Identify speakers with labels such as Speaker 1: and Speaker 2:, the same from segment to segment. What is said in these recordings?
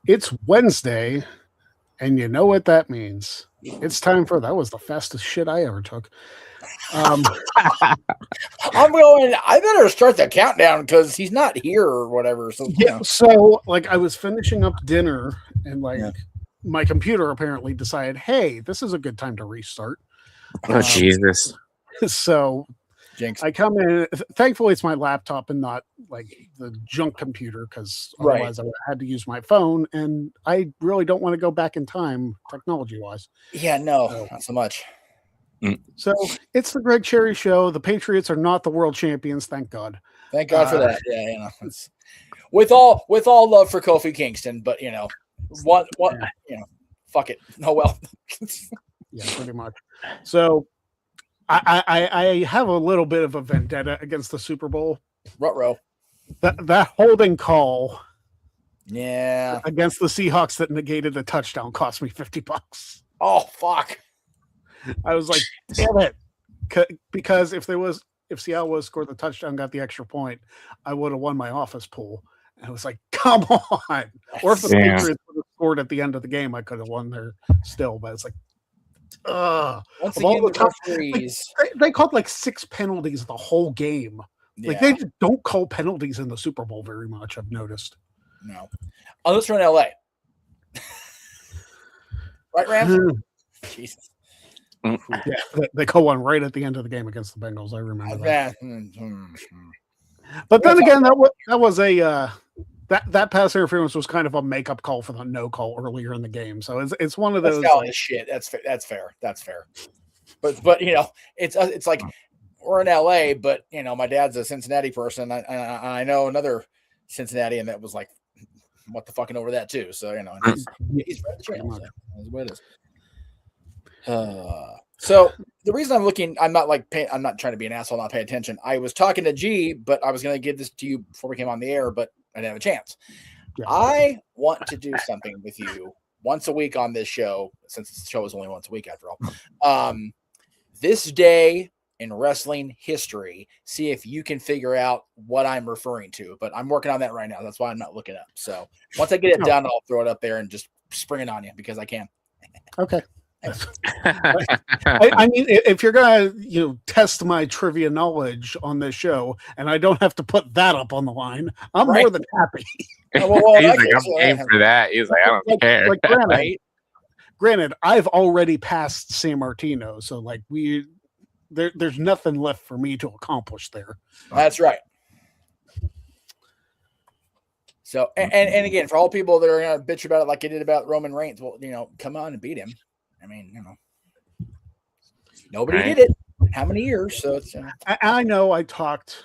Speaker 1: It's Wednesday, and you know what that means. It's time for that was the fastest shit I ever took.
Speaker 2: I'm going. I better start the countdown because he's not here or whatever. So
Speaker 1: Yeah, so like I was finishing up dinner, and like my computer apparently decided, hey, this is a good time to restart.
Speaker 3: Oh Jesus!
Speaker 1: So
Speaker 2: Jinx.
Speaker 1: I come in. Thankfully, it's my laptop and not like the junk computer, because otherwise I had to use my phone, and I really don't want to go back in time technology-wise.
Speaker 2: Yeah, no, not so much.
Speaker 1: So it's the Greg Cherry Show. The Patriots are not the world champions, thank God.
Speaker 2: Thank God for that. Yeah, you know, it's, with all love for Kofi Kingston, but you know, what you know, fuck it. Oh well.
Speaker 1: Yeah, pretty much. So I have a little bit of a vendetta against the Super Bowl.
Speaker 2: Ruh-roh.
Speaker 1: That holding call, against the Seahawks that negated the touchdown cost me $50.
Speaker 2: Oh fuck!
Speaker 1: I was like, damn it, because if Seattle was scored the touchdown, got the extra point, I would have won my office pool. And I was like, come on! Or if the Patriots would have scored at the end of the game, I could have won there still. But it's like,
Speaker 2: once again,
Speaker 1: they called like 6 penalties the whole game.
Speaker 2: Yeah.
Speaker 1: Like they don't call penalties in the Super Bowl very much, I've noticed.
Speaker 2: No, unless we're in LA, right, Rams? Jesus.
Speaker 1: Yeah, they call one right at the end of the game against the Bengals. I remember that. But then again, that was a that pass interference was kind of a makeup call for the no call earlier in the game. So it's one of those.
Speaker 2: That's like, shit. That's fair. That's fair. But you know, it's like we're in LA, but you know, my dad's a Cincinnati person. I know another Cincinnati, and that was like, what the fucking over that too. So you know, he's right the channel. So that's what it is. So the reason I'm not trying to be an asshole, not pay attention. I was talking to G, but I was going to give this to you before we came on the air, but I didn't have a chance. Yeah. I want to do something with you once a week on this show, since the show is only once a week after all. This day in wrestling history, see if you can figure out what I'm referring to, but I'm working on that right now. That's why I'm not looking up. So once I get it done, I'll throw it up there and just spring it on you because I can.
Speaker 1: Okay. I mean, if you're gonna test my trivia knowledge on this show, and I don't have to put that up on the line, I'm more than happy.
Speaker 3: He's like, I'm game for that. He's like, I don't care.
Speaker 1: Like, granted, I've already passed San Martino, so like there's nothing left for me to accomplish there.
Speaker 2: That's right. So, and again, for all people that are gonna bitch about it like I did about Roman Reigns, well, come on and beat him. I mean, nobody did it. How many years? So it's.
Speaker 1: I know I talked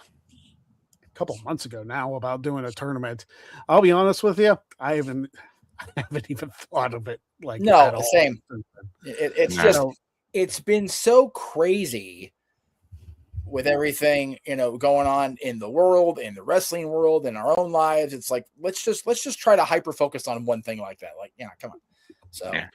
Speaker 1: a couple of months ago now about doing a tournament. I'll be honest with you, I haven't even thought of it. Like
Speaker 2: no, same. It's just it's been so crazy with everything going on in the world, in the wrestling world, in our own lives. It's like let's just try to hyper focus on one thing like that. Like come on. So.
Speaker 3: Yeah.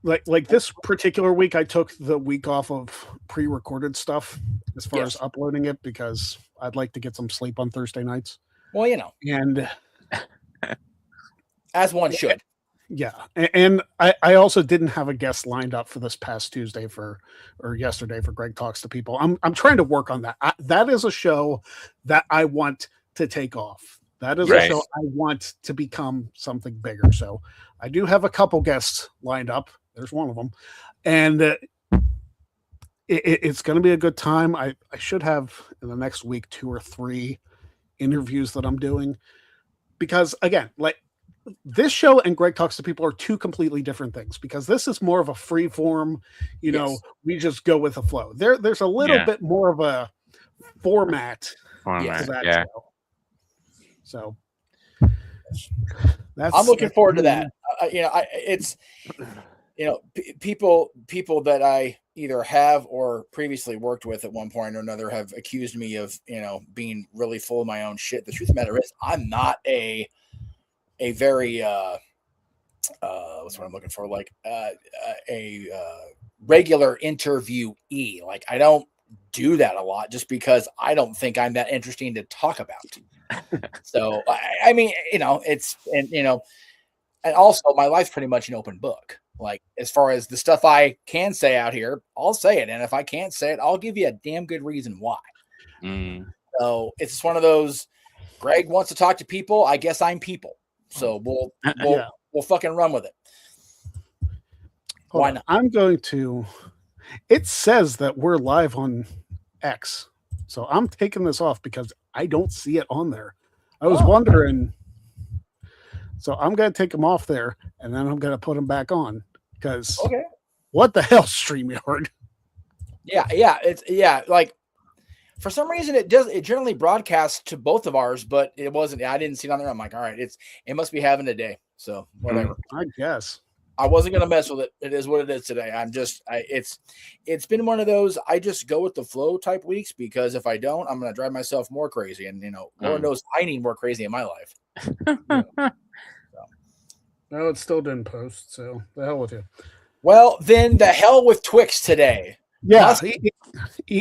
Speaker 1: Like this particular week, I took the week off of pre-recorded stuff as far as uploading it because I'd like to get some sleep on Thursday nights.
Speaker 2: Well,
Speaker 1: and
Speaker 2: as one should.
Speaker 1: Yeah, and I also didn't have a guest lined up for this past Tuesday or yesterday for Greg Talks to People. I'm trying to work on that. That is a show that I want to take off. That is a show I want to become something bigger. So I do have a couple guests lined up. There's one of them. And it's going to be a good time. I should have in the next week 2 or 3 interviews that I'm doing. Because, again, like this show and Greg Talks to People are 2 completely different things. Because this is more of a free form, we just go with the flow. There's a little bit more of a format to that show. So
Speaker 2: I'm looking forward to that. It's people that I either have or previously worked with at one point or another have accused me of being really full of my own shit. The truth of the matter is I'm not a very what's what I'm looking for, like a regular interviewee. Like I don't do that a lot just because I don't think I'm that interesting to talk about. So I mean, it's, and And also, my life's pretty much an open book. Like, as far as the stuff I can say out here, I'll say it. And if I can't say it, I'll give you a damn good reason why. So it's just one of those, Greg wants to talk to people. I guess I'm people. So we'll fucking run with it. Why not?
Speaker 1: I'm going to, it says that we're live on X. So I'm taking this off because I don't see it on there. I was wondering. So I'm going to take them off there, and then I'm going to put them back on because what the hell, StreamYard?
Speaker 2: Yeah. Like, for some reason, it generally broadcasts to both of ours, but it wasn't. I didn't see it on there. I'm like, all right, it must be having a day. So whatever.
Speaker 1: I guess
Speaker 2: I wasn't gonna mess with it. It is what it is today. It's been one of those I just go with the flow type weeks, because if I don't, I'm gonna drive myself more crazy. And Lord knows I need more crazy in my life.
Speaker 1: No, it still didn't post. So the hell with you.
Speaker 2: Well, then the hell with Twix today.
Speaker 1: Yeah,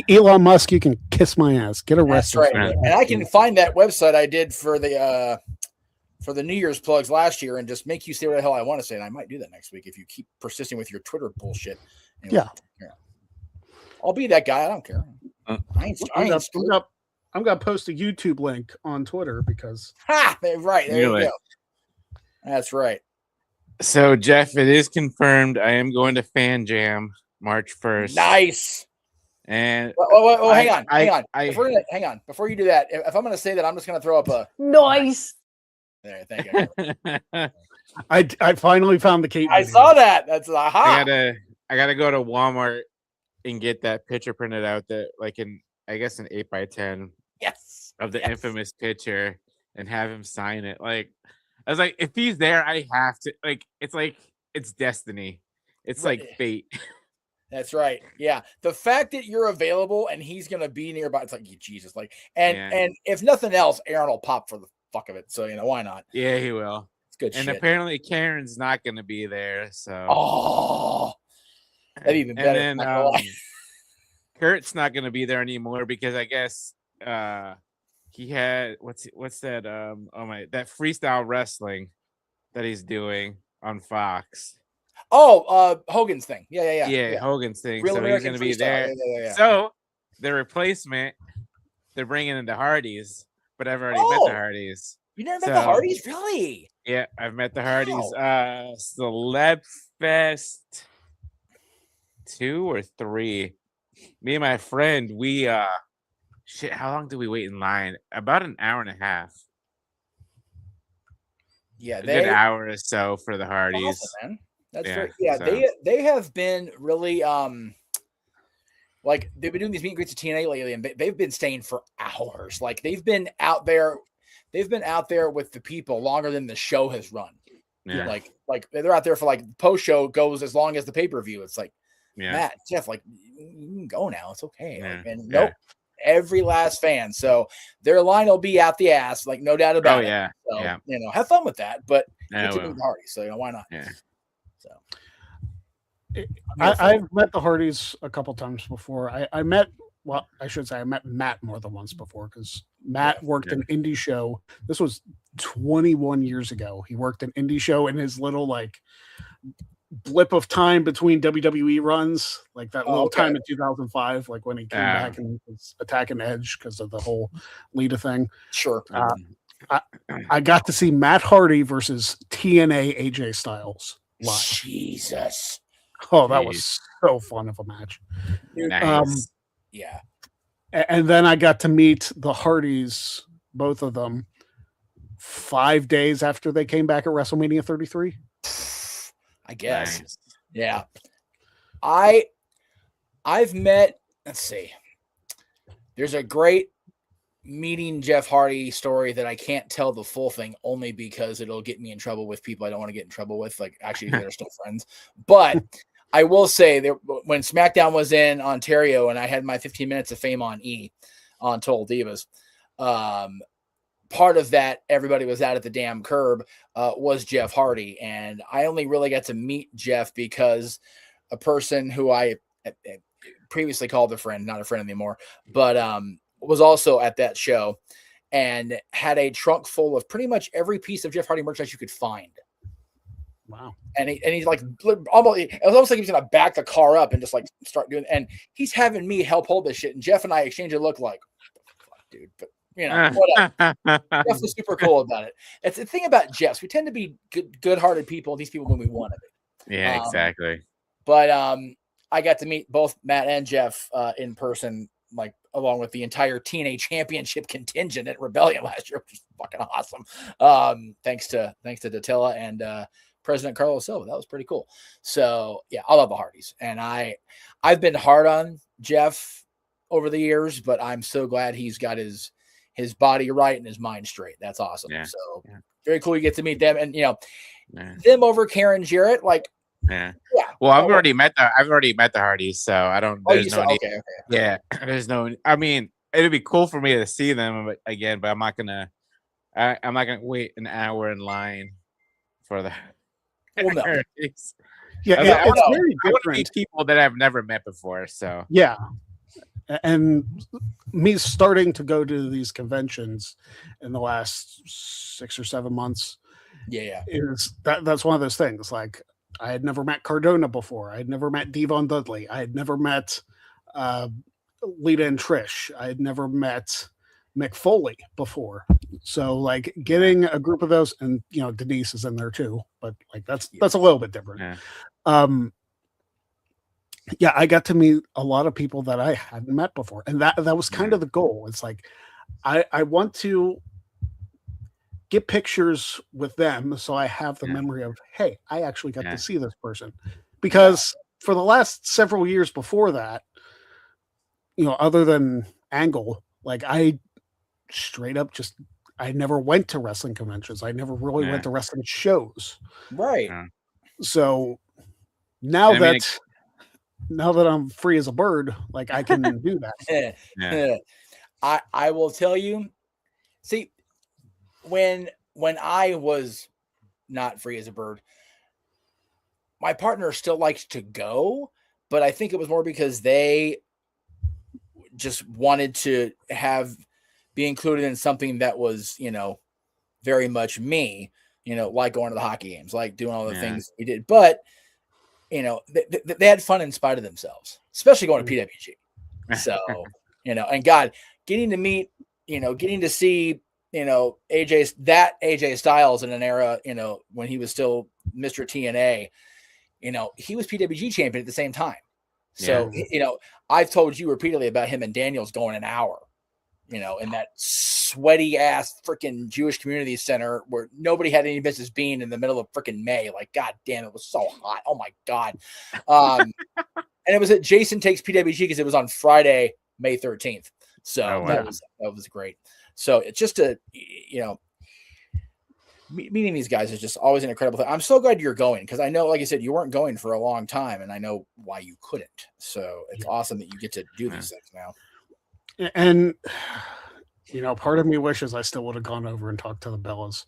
Speaker 1: Elon Musk, you can kiss my ass. Get arrested.
Speaker 2: That's right. And I can find that website I did for the New Year's plugs last year and just make you say what the hell I want to say. And I might do that next week if you keep persisting with your Twitter bullshit. Anyway, yeah. I'll be that guy. I don't care.
Speaker 1: I'm gonna post a YouTube link on Twitter because
Speaker 2: right there you go. That's right.
Speaker 3: So Jeff, it is confirmed. I am going to Fan Jam March 1st.
Speaker 2: Nice.
Speaker 3: And
Speaker 2: hang on. Before you do that, if I'm going to say that, I'm just going to throw up a
Speaker 4: nice.
Speaker 2: There, thank you.
Speaker 1: I finally found the Kate.
Speaker 2: I saw that. That's aha.
Speaker 3: I gotta go to Walmart and get that picture printed out, that like an 8x10 of the infamous picture, and have him sign it. Like, I was like, if he's there, I have to. It's destiny. It's like fate.
Speaker 2: That's right. Yeah. The fact that you're available and he's going to be nearby, it's like, Jesus. Like, and if nothing else, Aaron will pop for the fuck of it. So, why not?
Speaker 3: Yeah, he will.
Speaker 2: It's good
Speaker 3: and
Speaker 2: shit.
Speaker 3: Apparently Karen's not going to be there. So.
Speaker 2: Oh. That'd be even better.
Speaker 3: And then Kurt's not going to be there anymore because I guess he had, what's that? That freestyle wrestling that he's doing on Fox.
Speaker 2: Oh, Hogan's thing. Yeah.
Speaker 3: Hogan's thing.
Speaker 2: Real
Speaker 3: so
Speaker 2: American
Speaker 3: he's going to be
Speaker 2: freestyle.
Speaker 3: there.
Speaker 2: Yeah.
Speaker 3: So the replacement, they're bringing in the Hardys, but I've already met the Hardys.
Speaker 2: You never met the Hardys? Really?
Speaker 3: Yeah, I've met the Hardys. Celeb Fest 2 or 3. Me and my friend, we how long did we wait in line? About an hour and a half.
Speaker 2: Yeah,
Speaker 3: a good hour or so for the Hardys.
Speaker 2: Awesome, man. That's great. Yeah, they have been really like they've been doing these meet and greets at TNA lately, and they've been staying for hours. Like they've been out there with the people longer than the show has run. Yeah. Like they're out there for like post show goes as long as the pay-per-view. It's like Matt, Jeff, like you can go now. It's okay.
Speaker 3: Yeah.
Speaker 2: Like, and nope. Every last fan. So their line will be out the ass, like no doubt about it.
Speaker 3: Yeah.
Speaker 2: So,
Speaker 3: yeah.
Speaker 2: Have fun with that. But
Speaker 3: it's
Speaker 2: a party, so why not?
Speaker 3: Yeah.
Speaker 2: So
Speaker 1: I've met the Hardys a couple times before. I met Matt more than once before because Matt worked an indie show. This was 21 years ago. He worked an indie show in his little like blip of time between WWE runs, like that little time in 2005, like when he came back and was attacking Edge because of the whole Lita thing.
Speaker 2: Sure.
Speaker 1: I got to see Matt Hardy versus TNA AJ Styles live.
Speaker 2: Jesus.
Speaker 1: Oh, that was so fun of a match.
Speaker 3: Nice.
Speaker 2: Yeah.
Speaker 1: And then I got to meet the Hardys, both of them, 5 days after they came back at WrestleMania 33.
Speaker 2: I guess.
Speaker 3: Nice.
Speaker 2: Yeah. I've met, let's see. There's a great meeting Jeff Hardy story that I can't tell the full thing only because it'll get me in trouble with people I don't want to get in trouble with. Like, actually, they're still friends. But I will say that when SmackDown was in Ontario and I had my 15 minutes of fame on Total Divas, part of that, everybody was out at the damn curb, was Jeff Hardy. And I only really got to meet Jeff because a person who I previously called a friend, not a friend anymore, but was also at that show and had a trunk full of pretty much every piece of Jeff Hardy merchandise you could find.
Speaker 1: Wow.
Speaker 2: And he's like almost, it was almost like he's gonna back the car up and just like start doing, and he's having me help hold this shit. And Jeff and I exchange a look like, fuck, dude, but whatever. Jeff was super cool about it. It's the thing about Jeffs. We tend to be good-hearted people. These people when we want to be.
Speaker 3: Yeah, exactly.
Speaker 2: But I got to meet both Matt and Jeff in person, like along with the entire TNA Championship contingent at Rebellion last year, which is fucking awesome. Thanks to Datilla and President Carlos Silva. That was pretty cool. So yeah, I love the Hardys, and I've been hard on Jeff over the years, but I'm so glad he's got his body right and his mind straight. That's awesome. Yeah. So very cool. You get to meet them, and them over Karen Jarrett, like.
Speaker 3: Yeah. Well, I've already met the Hardys, so I don't. There's no need.
Speaker 2: Okay.
Speaker 3: Yeah, there's no. I mean, it'd be cool for me to see them again, but I'm not gonna wait an hour in line for the.
Speaker 2: Well, no.
Speaker 1: Yeah,
Speaker 3: I want to meet people that I've never met before. So
Speaker 1: yeah, and me starting to go to these conventions in the last 6 or 7 months.
Speaker 2: Yeah,
Speaker 1: is that's one of those things. Like, I had never met Cardona before. I had never met Devon Dudley. I had never met Lita and Trish. I had never met Mick Foley before. So like getting a group of those, and Denise is in there too, but like that's a little bit different. Yeah. I got to meet a lot of people that I hadn't met before, and that was kind of the goal. It's like I want to get pictures with them so I have the memory of, hey, I actually got to see this person. Because for the last several years before that, other than Angle, like I straight up I never went to wrestling conventions. I never really went to wrestling shows.
Speaker 2: Right.
Speaker 1: So now that I'm free as a bird, like I can do that.
Speaker 2: I will tell you, see, when I was not free as a bird, my partner still likes to go, but I think it was more because they just wanted to be included in something that was, very much me, like going to the hockey games, like doing all the things we did. But, they had fun in spite of themselves, especially going to PWG. So, and God, getting to meet, getting to see, AJ Styles in an era, when he was still Mr. TNA, he was PWG champion at the same time. So, I've told you repeatedly about him and Daniels going an hour, in that sweaty ass freaking Jewish community center where nobody had any business being in the middle of freaking May. Like, God damn, it was so hot. Oh my God. And it was at Jason Takes PWG because it was on Friday, May 13th. So that was great. So it's just meeting these guys is just always an incredible thing. I'm so glad you're going because I know, like I said, you weren't going for a long time, and I know why you couldn't. So it's awesome that you get to do these things now.
Speaker 1: And part of me wishes I still would have gone over and talked to the Bellas.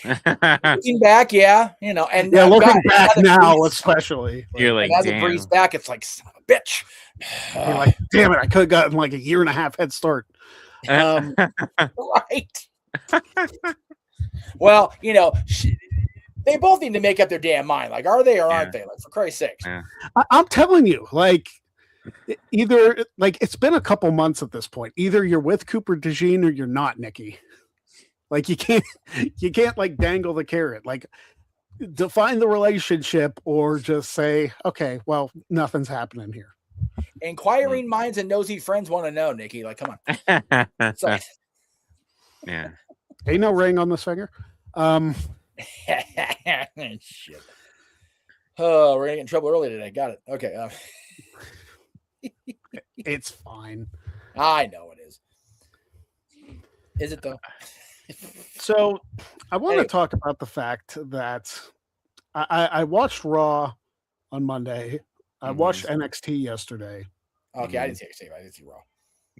Speaker 2: Looking back, and
Speaker 1: looking back now, especially,
Speaker 3: you're like,
Speaker 2: as it breezes back, it's like, son of a bitch.
Speaker 1: You're like, damn it, I could have gotten like a 1.5 head start.
Speaker 2: Right. Well, they both need to make up their damn mind. Like, are they or aren't they? Like, for Christ's sakes.
Speaker 1: I'm telling you, like, either like it's been a couple months at this point. Either you're with Cooper DeJean or you're not, Nikki. Like, you can't like dangle the carrot. Like, define the relationship or just say, okay, well, nothing's happening here.
Speaker 2: Inquiring minds and nosy friends want to know, Nikki. Like, come on. So,
Speaker 1: ain't no ring on this finger.
Speaker 2: Shit. Oh, we're gonna get in trouble early today. Got it. Okay.
Speaker 1: It's fine.
Speaker 2: I know it is. Is it though?
Speaker 1: So I want to talk about the fact that I watched Raw on Monday. I watched NXT yesterday.
Speaker 2: Okay, I didn't see NXT. I didn't see Raw.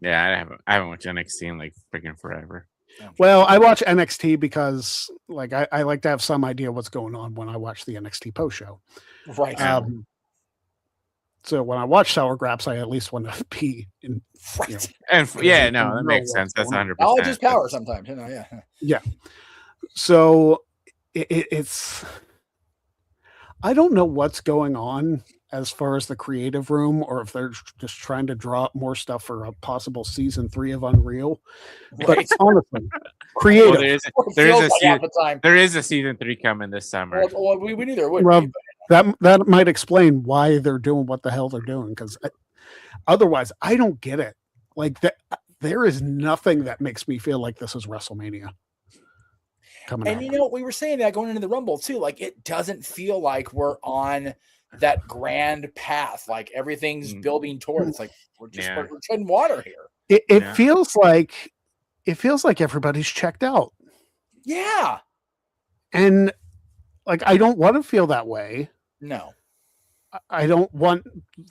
Speaker 3: Yeah, I haven't watched NXT in like freaking forever.
Speaker 1: Well, I watch NXT because like I like to have some idea what's going on when I watch the NXT post show.
Speaker 2: Right.
Speaker 1: So when I watch Sour Graps, I at least want to be in.
Speaker 3: And that makes sense. That's 100%.
Speaker 2: Knowledge is power sometimes.
Speaker 1: Yeah. So it's I don't know what's going on as far as the creative room, or if they're just trying to draw up more stuff for a possible season 3 of Unreal.
Speaker 2: Right.
Speaker 1: But honestly, creative.
Speaker 2: Well,
Speaker 3: there is a season 3 coming this summer.
Speaker 2: Well, we knew there would
Speaker 1: Well,
Speaker 2: be. But...
Speaker 1: that might explain why they're doing what the hell they're doing, because otherwise, I don't get it. Like that, there is nothing that makes me feel like this is WrestleMania coming
Speaker 2: and
Speaker 1: up.
Speaker 2: you know, we were saying that going into the Rumble too. Like, it doesn't feel like we're on that grand path. Like everything's building towards. It's like we're treading water here.
Speaker 1: It feels like everybody's checked out.
Speaker 2: Yeah,
Speaker 1: and like I don't want to feel that way.
Speaker 2: No,
Speaker 1: I don't want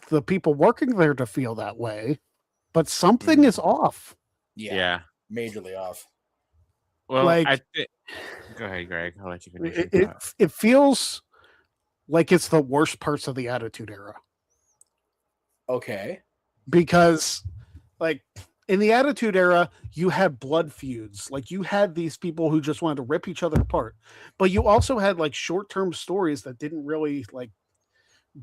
Speaker 1: the people working there to feel that way. But something is off.
Speaker 2: Yeah, majorly off.
Speaker 3: Well,
Speaker 1: like,
Speaker 3: go ahead, Greg. I'll let you finish.
Speaker 1: It feels like it's the worst parts of the Attitude Era.
Speaker 2: Okay.
Speaker 1: Because, like, in the Attitude Era, you had blood feuds. Like, you had these people who just wanted to rip each other apart. But you also had, like, short-term stories that didn't really, like,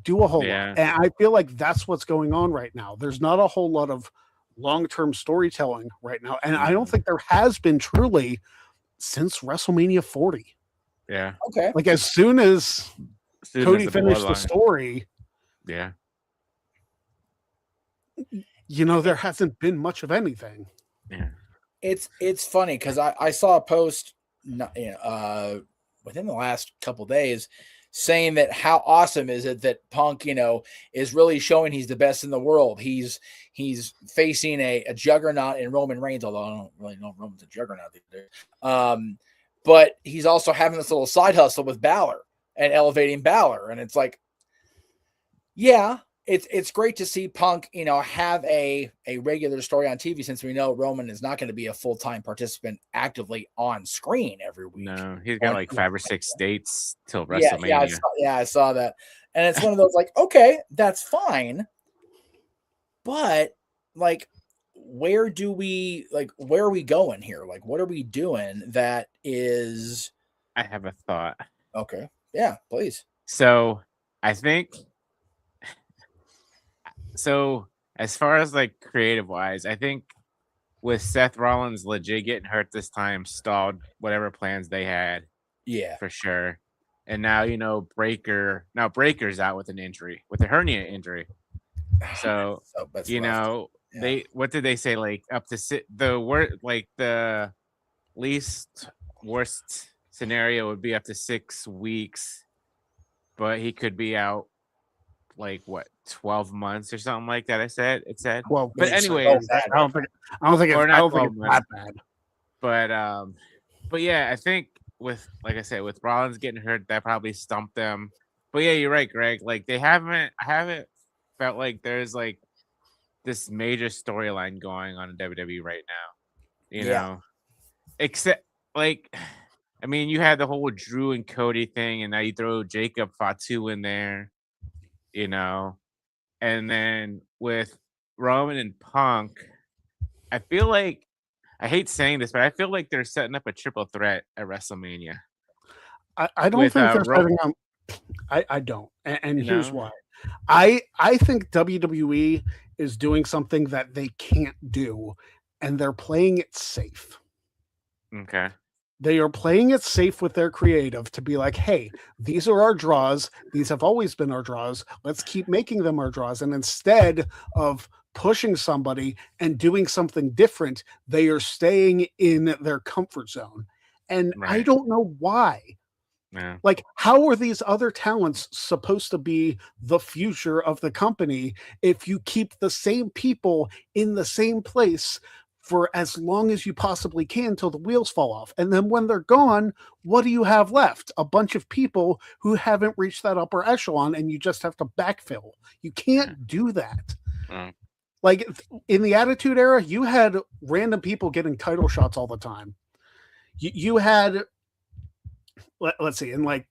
Speaker 1: do a whole lot. And I feel like that's what's going on right now. There's not a whole lot of long-term storytelling right now. And I don't think there has been truly since WrestleMania 40.
Speaker 3: Yeah.
Speaker 2: Okay.
Speaker 1: Like as soon as Cody finished the story.
Speaker 3: Yeah.
Speaker 1: You know, there hasn't been much of anything.
Speaker 3: Yeah.
Speaker 2: It's funny because I saw a post within the last couple of days saying that how awesome is it that Punk, is really showing he's the best in the world. He's facing a juggernaut in Roman Reigns, although I don't really know if Roman's a juggernaut either. But he's also having this little side hustle with Balor and elevating Balor. And it's like, yeah, it's great to see Punk, have a regular story on TV, since we know Roman is not going to be a full-time participant actively on screen every week.
Speaker 3: No, he's got like 5 or 6 dates till WrestleMania.
Speaker 2: I saw that. And it's one of those like, okay, that's fine. But like, where are we going here? Like, what are we doing that is...
Speaker 3: I have a thought.
Speaker 2: Okay. Yeah, please.
Speaker 3: So I think... So as far as like creative wise, I think with Seth Rollins legit getting hurt this time, stalled whatever plans they had.
Speaker 2: Yeah,
Speaker 3: for sure. And now Breaker's out with an injury, with a hernia injury. So they what did they say? Like up to the least worst scenario would be up to 6 weeks, but he could be out like what 12 months or something like that. It said.
Speaker 1: Well,
Speaker 3: but anyways,
Speaker 1: I don't think it's that bad.
Speaker 3: But yeah, I think with, like I said, with Rollins getting hurt, that probably stumped them. But yeah, you're right, Greg. Like I haven't felt like there's like this major storyline going on in WWE right now. You know, except like, I mean, you had the whole Drew and Cody thing, and now you throw Jacob Fatu in there. And then with Roman and Punk, I feel like, I hate saying this, but I feel like they're setting up a triple threat at WrestleMania.
Speaker 1: I don't think they're setting up. I don't, and here's why. I think WWE is doing something that they can't do, and they're playing it safe.
Speaker 3: Okay.
Speaker 1: They are playing it safe with their creative to be like, hey, these are our draws. These have always been our draws. Let's keep making them our draws. And instead of pushing somebody and doing something different, they are staying in their comfort zone. And I don't know why.
Speaker 3: Yeah.
Speaker 1: Like, how are these other talents supposed to be the future of the company if you keep the same people in the same place for as long as you possibly can till the wheels fall off? And then when they're gone, what do you have left? A bunch of people who haven't reached that upper echelon, and you just have to backfill. You can't do that. Like in the Attitude Era, you had random people getting title shots all the time. You had, let's see, in like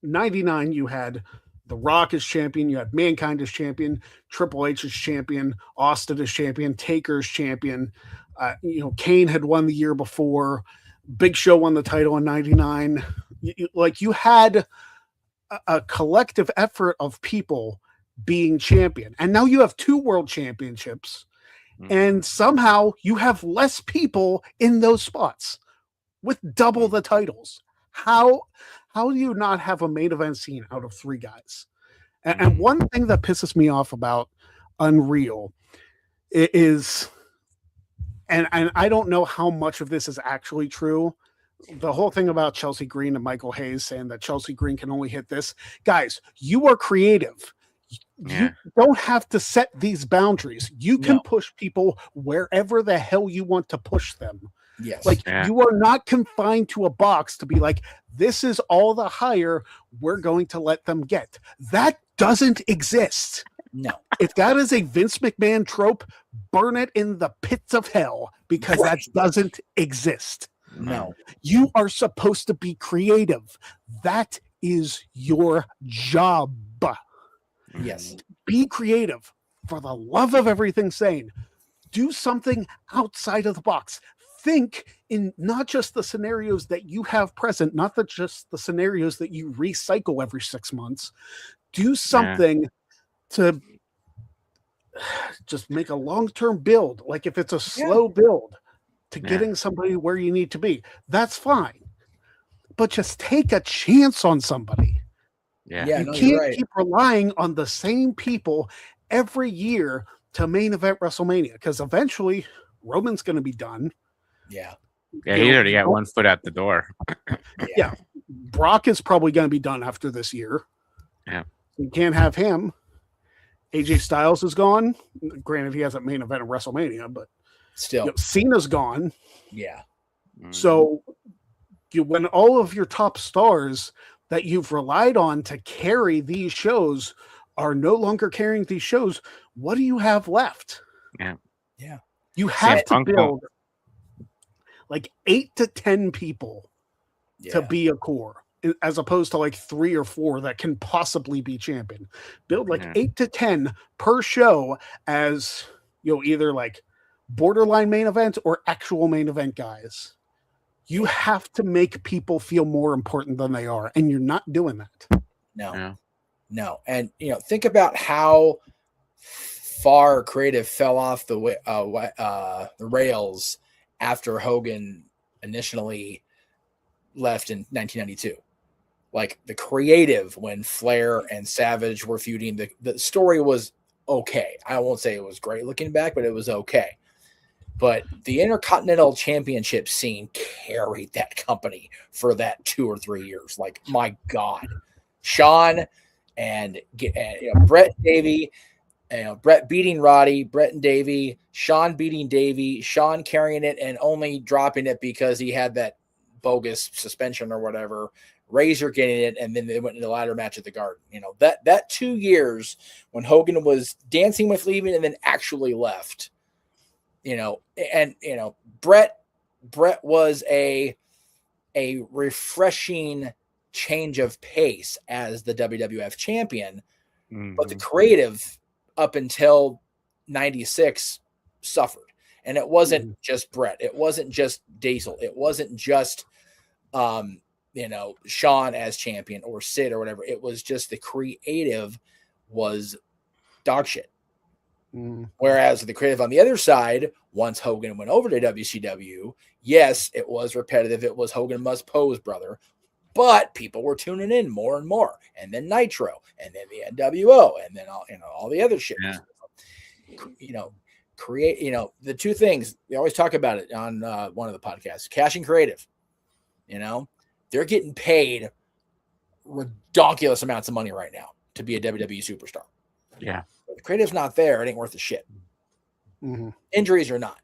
Speaker 1: 99, you had The Rock as champion, you had Mankind as champion, Triple H as champion, Austin as champion, Taker as champion. Kane had won the year before. Big Show won the title in 99. You had a collective effort of people being champion. And now you have 2 world championships, and somehow you have less people in those spots with double the titles. How do you not have a main event scene out of 3 guys? And one thing that pisses me off about Unreal is, and I don't know how much of this is actually true, the whole thing about Chelsea Green and Michael Hayes saying that Chelsea Green can only hit this. Guys, you are creative. You don't have to set these boundaries. You can push people wherever the hell you want to push them.
Speaker 2: Yes.
Speaker 1: Like, you are not confined to a box to be like, this is all the higher we're going to let them get. That doesn't exist.
Speaker 2: No.
Speaker 1: If that is a Vince McMahon trope, burn it in the pits of hell, because that doesn't exist.
Speaker 2: No.
Speaker 1: You are supposed to be creative. That is your job.
Speaker 2: Yes.
Speaker 1: Be creative. For the love of everything sane, do something outside of the box. Think in not just the scenarios that you have present, not just the scenarios that you recycle every 6 months. Do something to just make a long-term build. Like, if it's a slow build to getting somebody where you need to be, that's fine. But just take a chance on somebody. You can't keep relying on the same people every year to main event WrestleMania, because eventually Roman's going to be done.
Speaker 3: Yeah, he already got 1 foot out the door.
Speaker 1: Brock is probably going to be done after this year.
Speaker 3: Yeah.
Speaker 1: You can't have him. AJ Styles is gone. Granted, he hasn't main event at WrestleMania, but
Speaker 2: still,
Speaker 1: Cena's gone.
Speaker 2: Yeah.
Speaker 1: So when all of your top stars that you've relied on to carry these shows are no longer carrying these shows, what do you have left?
Speaker 3: Yeah.
Speaker 1: You have to build like 8 to 10 people to be a core, as opposed to like 3 or 4 that can possibly be champion. Build like 8 to 10 per show as, either like borderline main event or actual main event guys. You have to make people feel more important than they are, and you're not doing that.
Speaker 2: No. And think about how far creative fell off the rails after Hogan initially left in 1992. Like, the creative, when Flair and Savage were feuding, the story was okay. I won't say it was great looking back, but it was okay. But the Intercontinental Championship scene carried that company for that 2 or 3 years. Like, my God, Shawn and Brett and Davey, Brett beating Roddy, Brett and Davey, Shawn beating Davey, Shawn carrying it and only dropping it because he had that bogus suspension or whatever. Razor getting it, and then they went into the ladder match at the Garden. That 2 years when Hogan was dancing with leaving and then actually left. Brett was a refreshing change of pace as the WWF champion, but the creative up until 96 suffered. And it wasn't just Brett. It wasn't just Diesel. It wasn't just, Shawn as champion or Sid or whatever. It was just the creative was dog shit. Whereas the creative on the other side, once Hogan went over to WCW, yes, it was repetitive. It was Hogan must pose, brother. But people were tuning in more and more. And then Nitro, and then the NWO, and then all the other shit. Create, the 2 things, we always talk about it on one of the podcasts, cash and creative. They're getting paid ridiculous amounts of money right now to be a WWE superstar.
Speaker 3: Yeah.
Speaker 2: If the creative's not there, it ain't worth a shit. Injuries or not.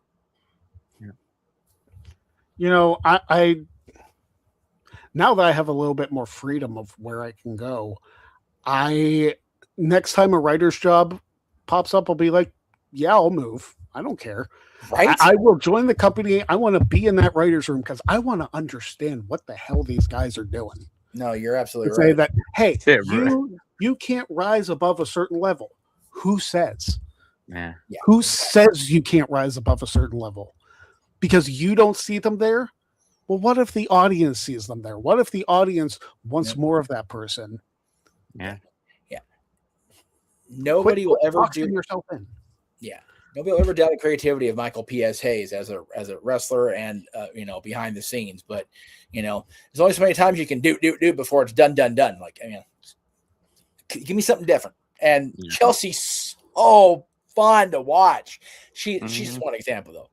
Speaker 1: I now that I have a little bit more freedom of where I can go, next time a writer's job pops up, I'll be like, yeah, I'll move. I don't care.
Speaker 2: Right?
Speaker 1: I will join the company. I want to be in that writer's room because I want to understand what the hell these guys are doing.
Speaker 2: No, you're absolutely
Speaker 1: right. Say that, hey,
Speaker 3: right.
Speaker 1: you can't rise above a certain level. Who says?
Speaker 3: Yeah.
Speaker 1: Who says you can't rise above a certain level? Because you don't see them there? Well, what if the audience sees them there? What if the audience wants more of that person?
Speaker 3: Yeah.
Speaker 2: Nobody will ever do
Speaker 1: yourself in.
Speaker 2: Yeah. Nobody will ever doubt the creativity of Michael P.S. Hayes as a wrestler and behind the scenes. But there's only so many times you can do before it's done. Like, give me something different. And Chelsea's so fun to watch. She's one example though.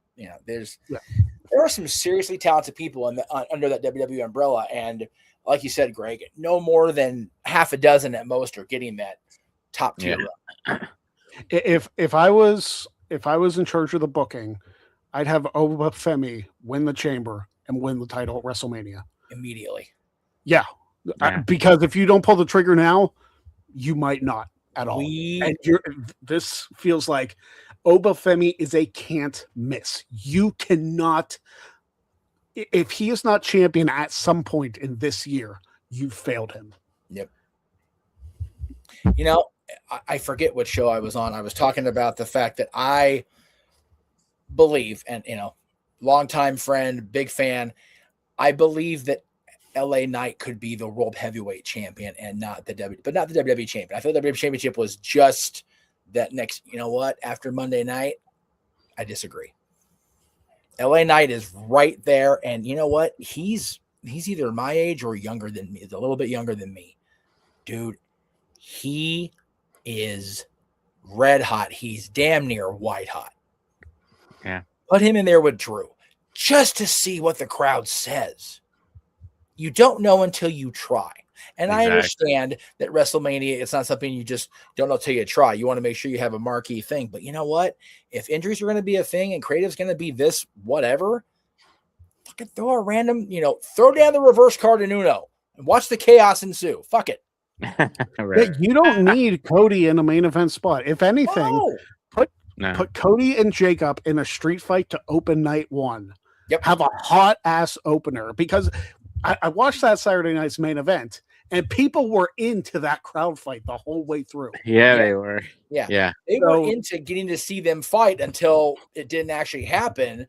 Speaker 2: There are some seriously talented people under that WWE umbrella, and like you said, Greg, no more than half a dozen at most are getting that top tier run.
Speaker 1: If I was in charge of the booking, I'd have Obafemi win the Chamber and win the title at WrestleMania
Speaker 2: immediately.
Speaker 1: Yeah. Because if you don't pull the trigger now, you might not at all. This feels like Obafemi is a can't miss. You cannot. If he is not champion at some point in this year, you failed him.
Speaker 2: Yep. I forget what show I was on. I was talking about the fact that I believe, and longtime friend, big fan, I believe that LA Knight could be the world heavyweight champion and not the WWE champion. I thought the WWE championship was just that next. You know what? After Monday night, I disagree. LA Knight is right there, and you know what? He's either my age or younger than me. He's a little bit younger than me, dude. He is red hot. He's damn near white hot.
Speaker 3: Yeah.
Speaker 2: Put him in there with Drew just to see what the crowd says. You don't know until you try. And exactly. I understand that WrestleMania, it's not something you just don't know till you try. You want to make sure you have a marquee thing. But you know what? If injuries are going to be a thing and creative's going to be this, whatever, fucking throw a random, throw down the reverse card in Uno and watch the chaos ensue. Fuck it.
Speaker 1: Right. You don't need Cody in a main event spot. If anything, put Cody and Jacob in a street fight to open night one.
Speaker 2: Yep.
Speaker 1: Have a hot ass opener, because I watched that Saturday night's main event and people were into that crowd fight the whole way through.
Speaker 3: Yeah, they were.
Speaker 2: Yeah. They were into getting to see them fight until it didn't actually happen.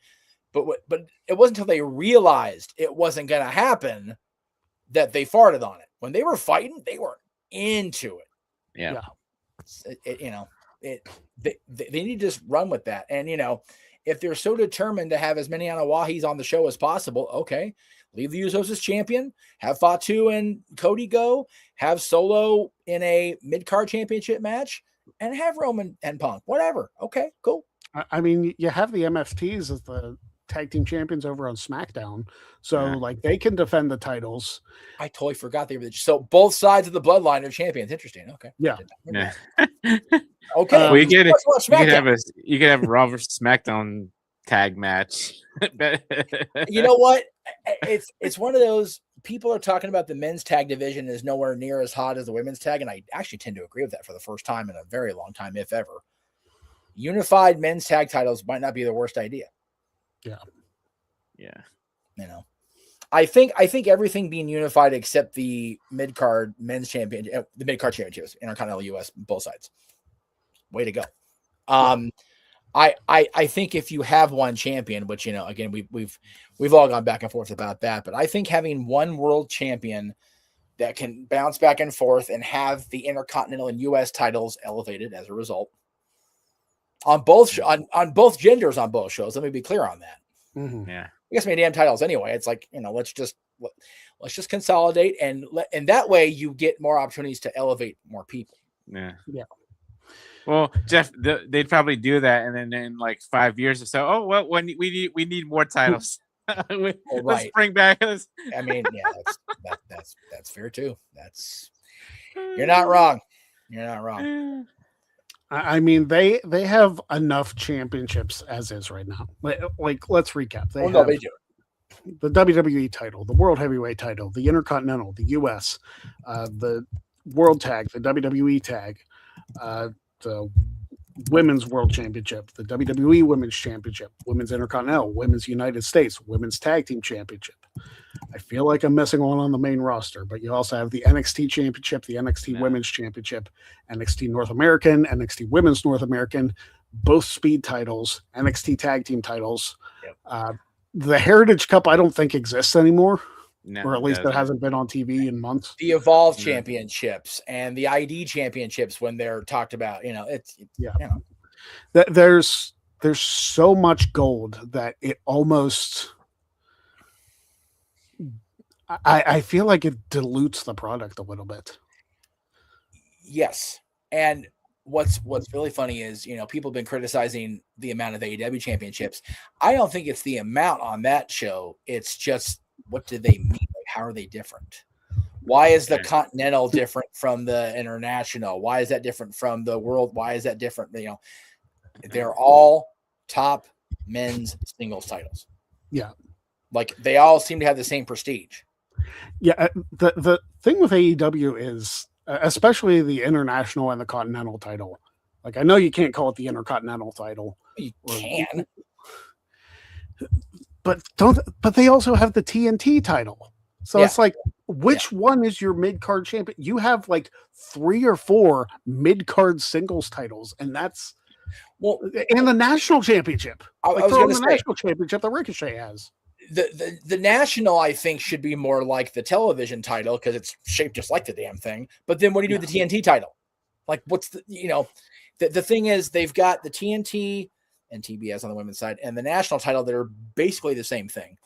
Speaker 2: But it wasn't until they realized it wasn't going to happen that they farted on it. When they were fighting, they were into it.
Speaker 3: Yeah.
Speaker 2: They need to just run with that. And, if they're so determined to have as many Anawahis on the show as possible, okay, leave the Usos as champion, have Fatu and Cody go, have Solo in a mid-card championship match, and have Roman and Punk. Whatever. Okay, cool.
Speaker 1: I mean, you have the MFTs as the tag team champions over on SmackDown, so they can defend the titles.
Speaker 2: I totally forgot they were so both sides of the bloodline are champions. Interesting. Okay.
Speaker 1: Yeah.
Speaker 2: Okay.
Speaker 3: Well, you could have Raw versus SmackDown tag match.
Speaker 2: You know what? It's one of those, people are talking about the men's tag division is nowhere near as hot as the women's tag, and I actually tend to agree with that for the first time in a very long time, if ever. Unified men's tag titles might not be the worst idea.
Speaker 3: Yeah.
Speaker 2: I think everything being unified except the mid-card men's champion, the mid-card championships, Intercontinental US, both sides. Way to go. I think if you have one champion, which again we've all gone back and forth about that, but I think having one world champion that can bounce back and forth and have the Intercontinental and US titles elevated as a result on both on both genders on both shows. Let me be clear on that.
Speaker 1: Mm-hmm.
Speaker 3: Yeah.
Speaker 2: I guess my damn titles anyway. It's like, let's just consolidate and that way you get more opportunities to elevate more people.
Speaker 3: Yeah.
Speaker 1: Well,
Speaker 3: Jeff, they'd probably do that, and then in like 5 years or so, we need more titles. Let's bring back this.
Speaker 2: I mean, yeah, that's fair too. You're not wrong.
Speaker 1: I mean, they have enough championships as is right now. Like let's recap. They do. The WWE title, the World Heavyweight title, the Intercontinental, the US, the World Tag, the WWE Tag, the Women's World Championship, the WWE Women's Championship, Women's Intercontinental, Women's United States, Women's Tag Team Championship. I feel like I'm missing one on the main roster, but you also have the NXT Championship, the NXT Women's Championship, NXT North American, NXT Women's North American, both speed titles, NXT Tag Team titles.
Speaker 2: Yep.
Speaker 1: The Heritage Cup I don't think exists anymore.
Speaker 3: No,
Speaker 1: or at
Speaker 3: it
Speaker 1: least it
Speaker 3: doesn't.
Speaker 1: hasn't been on TV in months.
Speaker 2: The Evolve
Speaker 3: No.
Speaker 2: championships and the ID championships when they're talked about, it's
Speaker 1: Yeah.
Speaker 2: you know.
Speaker 1: There's so much gold that it almost, I feel like it dilutes the product a little bit.
Speaker 2: Yes. And what's really funny is, people have been criticizing the amount of AEW championships. I don't think it's the amount on that show. It's just, what do they mean? Like, how are they different? Why is the Continental different from the International? Why is that different from the World? Why is that different? They're all top men's singles titles.
Speaker 1: Yeah.
Speaker 2: Like, they all seem to have the same prestige.
Speaker 1: Yeah. The thing with AEW is, especially the International and the Continental title. Like, I know you can't call it the Intercontinental title.
Speaker 2: You can.
Speaker 1: But they also have the TNT title. So it's like, which one is your mid-card champion? You have like 3 or 4 mid-card singles titles, and that's and the national championship.
Speaker 2: I was going to say,
Speaker 1: national championship that Ricochet has.
Speaker 2: The national, I think, should be more like the television title because it's shaped just like the damn thing. But then what do you do with the TNT title? Like, what's the thing is, they've got the TNT and TBS on the women's side and the national title that are basically the same thing.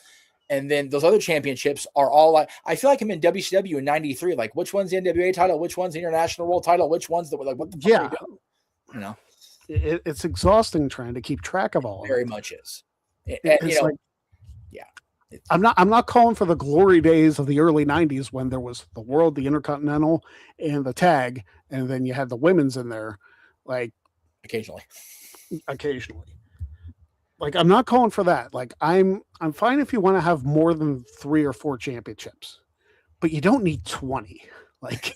Speaker 2: And then those other championships are all like, I feel like I'm in WCW in '93. Like, which one's the NWA title? Which one's the International World title? Which one's what the fuck are you doing?
Speaker 1: It's exhausting trying to keep track of all.
Speaker 2: Very much is.
Speaker 1: I'm not calling for the glory days of the early '90s when there was the World, the Intercontinental, and the tag, and then you had the women's in there, like
Speaker 2: occasionally.
Speaker 1: Like, I'm not calling for that. Like, I'm fine if you want to have more than 3 or 4 championships, but you don't need 20. Like,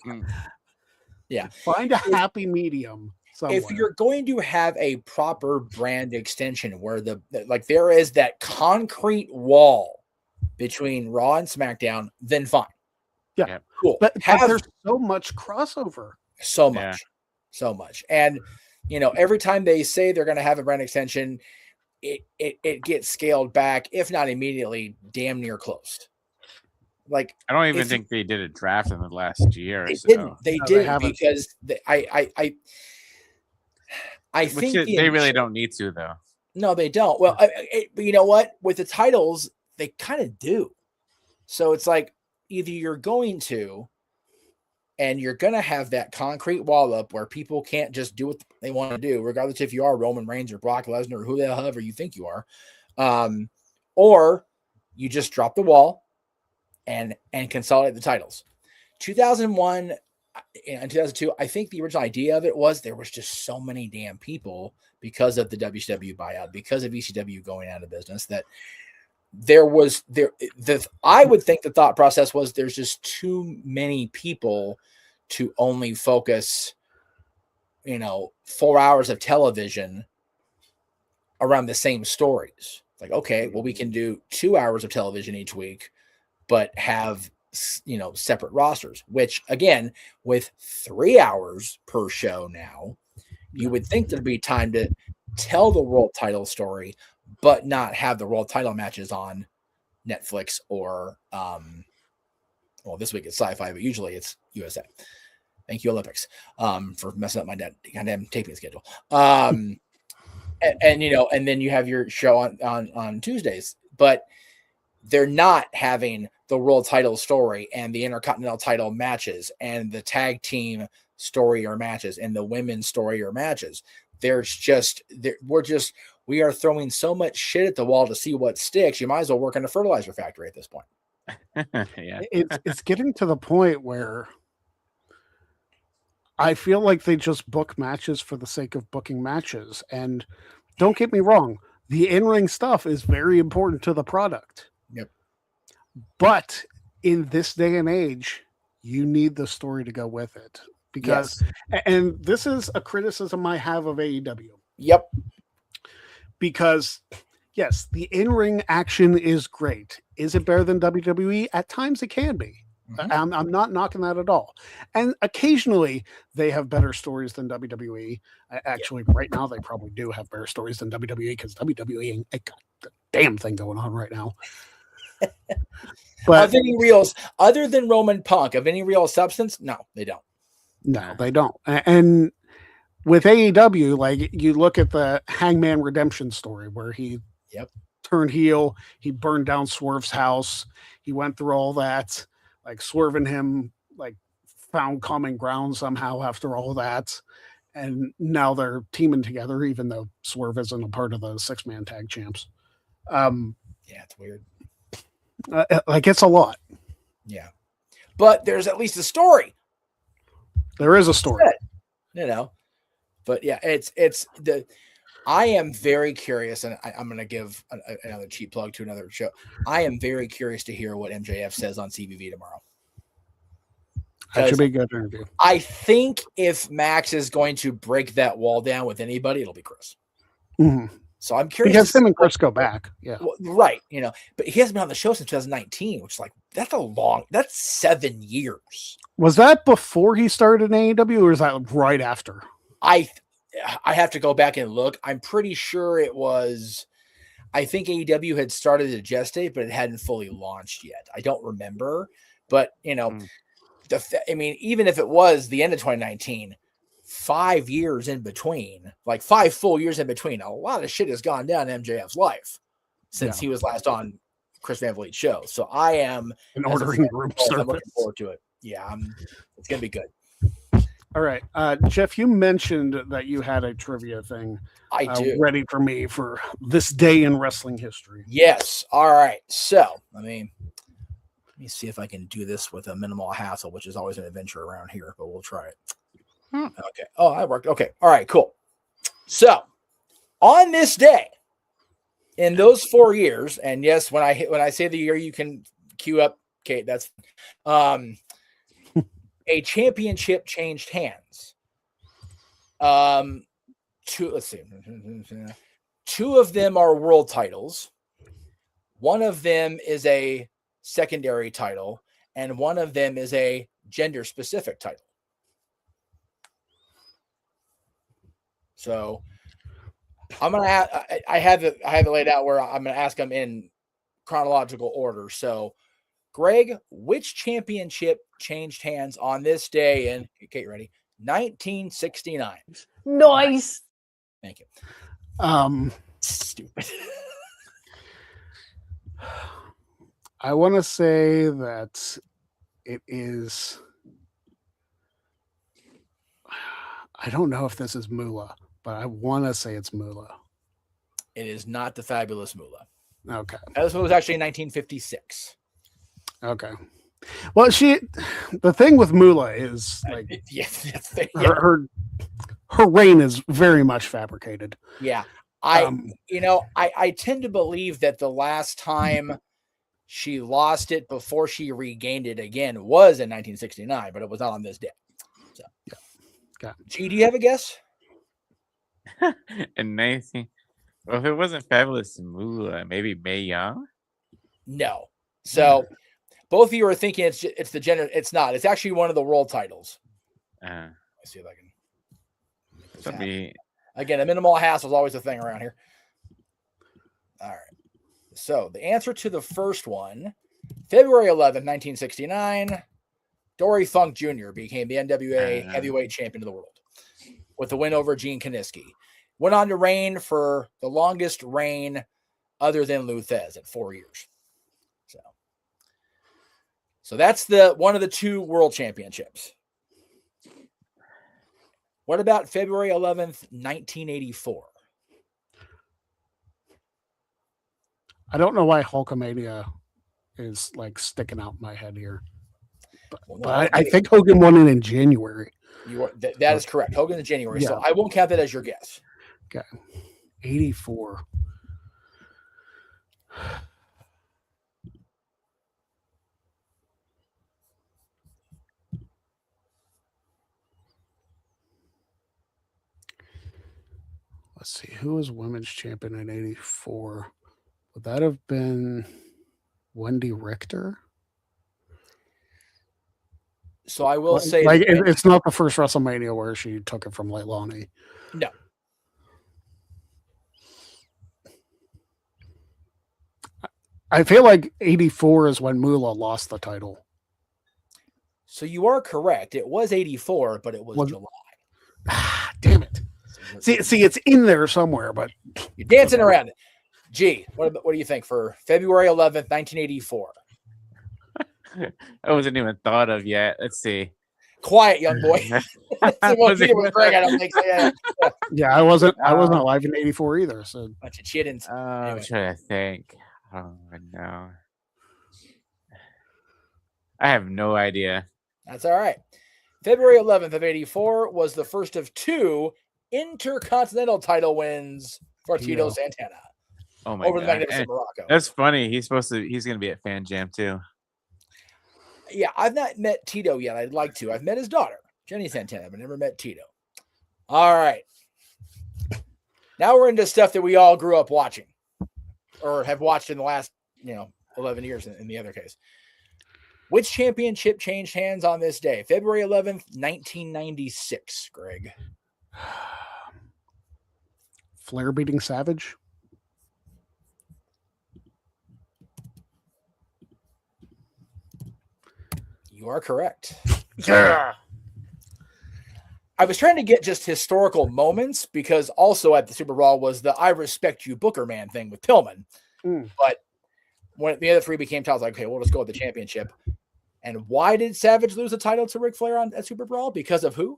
Speaker 1: find a happy medium somewhere.
Speaker 2: If you're going to have a proper brand extension where there is that concrete wall between Raw and SmackDown, then fine.
Speaker 1: Yeah.
Speaker 2: Cool.
Speaker 1: But there's so much crossover.
Speaker 2: So much. And, every time they say they're going to have a brand extension, it gets scaled back, if not immediately, damn near close. Like,
Speaker 3: I don't even think they did a draft in the last year.
Speaker 2: They didn't because I think
Speaker 3: they really don't need to, though.
Speaker 2: No, they don't. Well, but you know what? With the titles, they kind of do. So it's like, either you're going to, and you're going to have that concrete wall up where people can't just do what they want to do, regardless if you are Roman Reigns or Brock Lesnar or whoever you think you are. Or you just drop the wall and consolidate the titles. 2001 and 2002, I think the original idea of it was there was just so many damn people because of the WCW buyout, because of ECW going out of business, that I would think the thought process was there's just too many people to only focus, 4 hours of television around the same stories. Like, okay, well, we can do 2 hours of television each week, but have, separate rosters, which again, with 3 hours per show now, you would think there'd be time to tell the world title story, but not have the world title matches on Netflix or, this week it's Sci-Fi, but usually it's USA. Thank you, Olympics, for messing up my goddamn taping schedule. And then you have your show on Tuesdays, but they're not having the world title story and the Intercontinental title matches and the tag team story or matches and the women's story or matches. We are throwing so much shit at the wall to see what sticks. You might as well work in a fertilizer factory at this point.
Speaker 3: Yeah.
Speaker 1: It's getting to the point where I feel like they just book matches for the sake of booking matches. And don't get me wrong, the in-ring stuff is very important to the product.
Speaker 2: Yep.
Speaker 1: But in this day and age, you need the story to go with it. Because, and this is a criticism I have of AEW.
Speaker 2: Yep.
Speaker 1: Because, yes, the in-ring action is great. Is it better than WWE? At times it can be. Mm-hmm. I'm not knocking that at all. And occasionally they have better stories than WWE. Actually, right now they probably do have better stories than WWE because WWE ain't got the damn thing going on right now. But
Speaker 2: of any real, other than Roman Punk, of any real substance, no, they don't.
Speaker 1: No, they don't. And with AEW, like you look at the Hangman Redemption story where he turned heel, he burned down Swerve's house, he went through all that, like Swerve and him like found common ground somehow after all that. And now they're teaming together, even though Swerve isn't a part of the 6-man tag champs.
Speaker 2: Yeah, it's weird.
Speaker 1: Like it's a lot.
Speaker 2: Yeah, but there's at least a story.
Speaker 1: There is a story,
Speaker 2: you know. But yeah, it's the. I am very curious, and I'm going to give another cheap plug to another show. I am very curious to hear what MJF says on CBV tomorrow.
Speaker 1: That should be a good interview.
Speaker 2: I think if Max is going to break that wall down with anybody, it'll be Chris.
Speaker 1: Mm-hmm.
Speaker 2: So I'm curious.
Speaker 1: Because him and Chris go back. Yeah.
Speaker 2: Well, right. You know, but he hasn't been on the show since 2019, which is like, that's 7 years.
Speaker 1: Was that before he started in AEW or is that right after?
Speaker 2: I have to go back and look. I'm pretty sure it was, I think AEW had started to gestate, but it hadn't fully launched yet. I don't remember, but you know, even if it was the end of 2019, 5 years in between, like 5 full years in between, a lot of shit has gone down in MJF's life since he was last on Chris Van Vliet's show. So I am
Speaker 1: ordering room service.
Speaker 2: I'm looking forward to it. Yeah, it's gonna be good.
Speaker 1: All right, Jeff, you mentioned that you had a trivia thing
Speaker 2: I do
Speaker 1: ready for me for this day in wrestling history.
Speaker 2: Yes. All right. So let me see if I can do this with a minimal hassle, which is always an adventure around here, but we'll try it. Okay. Oh, I worked. Okay. All right, cool. So on this day, in those 4 years, and yes, when I say the year, you can cue up Kate. That's a championship changed hands. Let's see. 2 of them are world titles. One of them is a secondary title, and one of them is a gender specific title. So I'm gonna I have it laid out where I'm gonna ask them in chronological order. So, Greg, which championship changed hands on this day in, okay, ready, 1969?
Speaker 4: Nice.
Speaker 2: Thank you.
Speaker 1: Stupid. I want to say that it is. I don't know if this is Moolah, but I want to say it's Moolah.
Speaker 2: It is not the Fabulous Moolah.
Speaker 1: Okay.
Speaker 2: This one was actually in 1956.
Speaker 1: Okay. Well, the thing with Moolah is like her reign is very much fabricated.
Speaker 2: Yeah. I tend to believe that the last time she lost it before she regained it again was in 1969, but it was not on this day. So
Speaker 1: yeah. Got it.
Speaker 2: G, do you have a guess?
Speaker 3: In 19, well, if it wasn't Fabulous Moolah, maybe Mae Young.
Speaker 2: No. So both of you are thinking it's the gender. It's not. It's actually one of the world titles.
Speaker 3: Let's
Speaker 2: see if I can.
Speaker 3: be
Speaker 2: Again, a minimal hassle is always a thing around here. All right. So the answer to the first one, February 11th, 1969, Dory Funk Jr. became the NWA heavyweight champion of the world with the win over Gene Kiniski. Went on to reign for the longest reign other than Lou Thez at 4 years. So that's one of the 2 world championships. What about February 11th, 1984?
Speaker 1: I don't know why Hulkamania is like sticking out in my head here. But I think Hogan won it in January.
Speaker 2: That is correct. Hogan in January. Yeah. So I won't count that as your guess.
Speaker 1: Okay. 84. Let's see. Who was women's champion in 84? Would that have been Wendy Richter?
Speaker 2: So I will say,
Speaker 1: like, it's not the first WrestleMania where she took it from Leilani.
Speaker 2: No.
Speaker 1: I feel like 84 is when Moolah lost the title.
Speaker 2: So you are correct. It was 84, but it was July.
Speaker 1: Damn it. See, it's in there somewhere, but
Speaker 2: you're dancing around it. Gee, what do you think for February 11th, 1984?
Speaker 3: I wasn't even thought of yet. Let's see.
Speaker 2: Quiet, young boy. With Greg, I don't think so.
Speaker 1: Yeah, I wasn't alive in 84 either. So
Speaker 2: bunch of chittins.
Speaker 3: I'm trying to think. Oh no. I have no idea.
Speaker 2: That's all right. February 11th of 84 was the first of 2 intercontinental title wins for Tito Santana.
Speaker 3: Oh my
Speaker 2: over
Speaker 3: God.
Speaker 2: the Magnificent Morocco.
Speaker 3: That's funny. He's gonna be at Fan Jam too.
Speaker 2: Yeah, I've not met Tito yet. I'd like to. I've met his daughter, Jenny Santana, but never met Tito. All right. Now we're into stuff that we all grew up watching or have watched in the last, 11 years in the other case. Which championship changed hands on this day? February 11th, 1996, Greg.
Speaker 1: Flair beating Savage?
Speaker 2: You are correct.
Speaker 1: Yeah.
Speaker 2: I was trying to get just historical moments because also at the Super Bowl was the I respect you Booker Man thing with Pillman. But when the other 3 became titles, like, okay, we'll just go with the championship. And why did Savage lose the title to Ric Flair at Super Brawl? Because of who?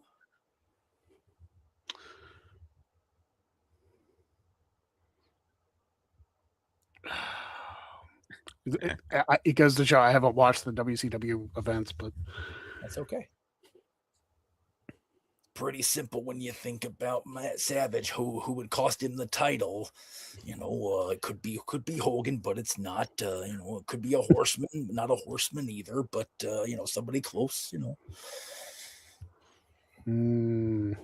Speaker 1: It goes to show I haven't watched the WCW events, but
Speaker 2: that's okay. Pretty simple when you think about Matt Savage, who would cost him the title. It could be Hogan, but it's not. It could be a Horseman, not a Horseman either, but somebody close.
Speaker 1: You're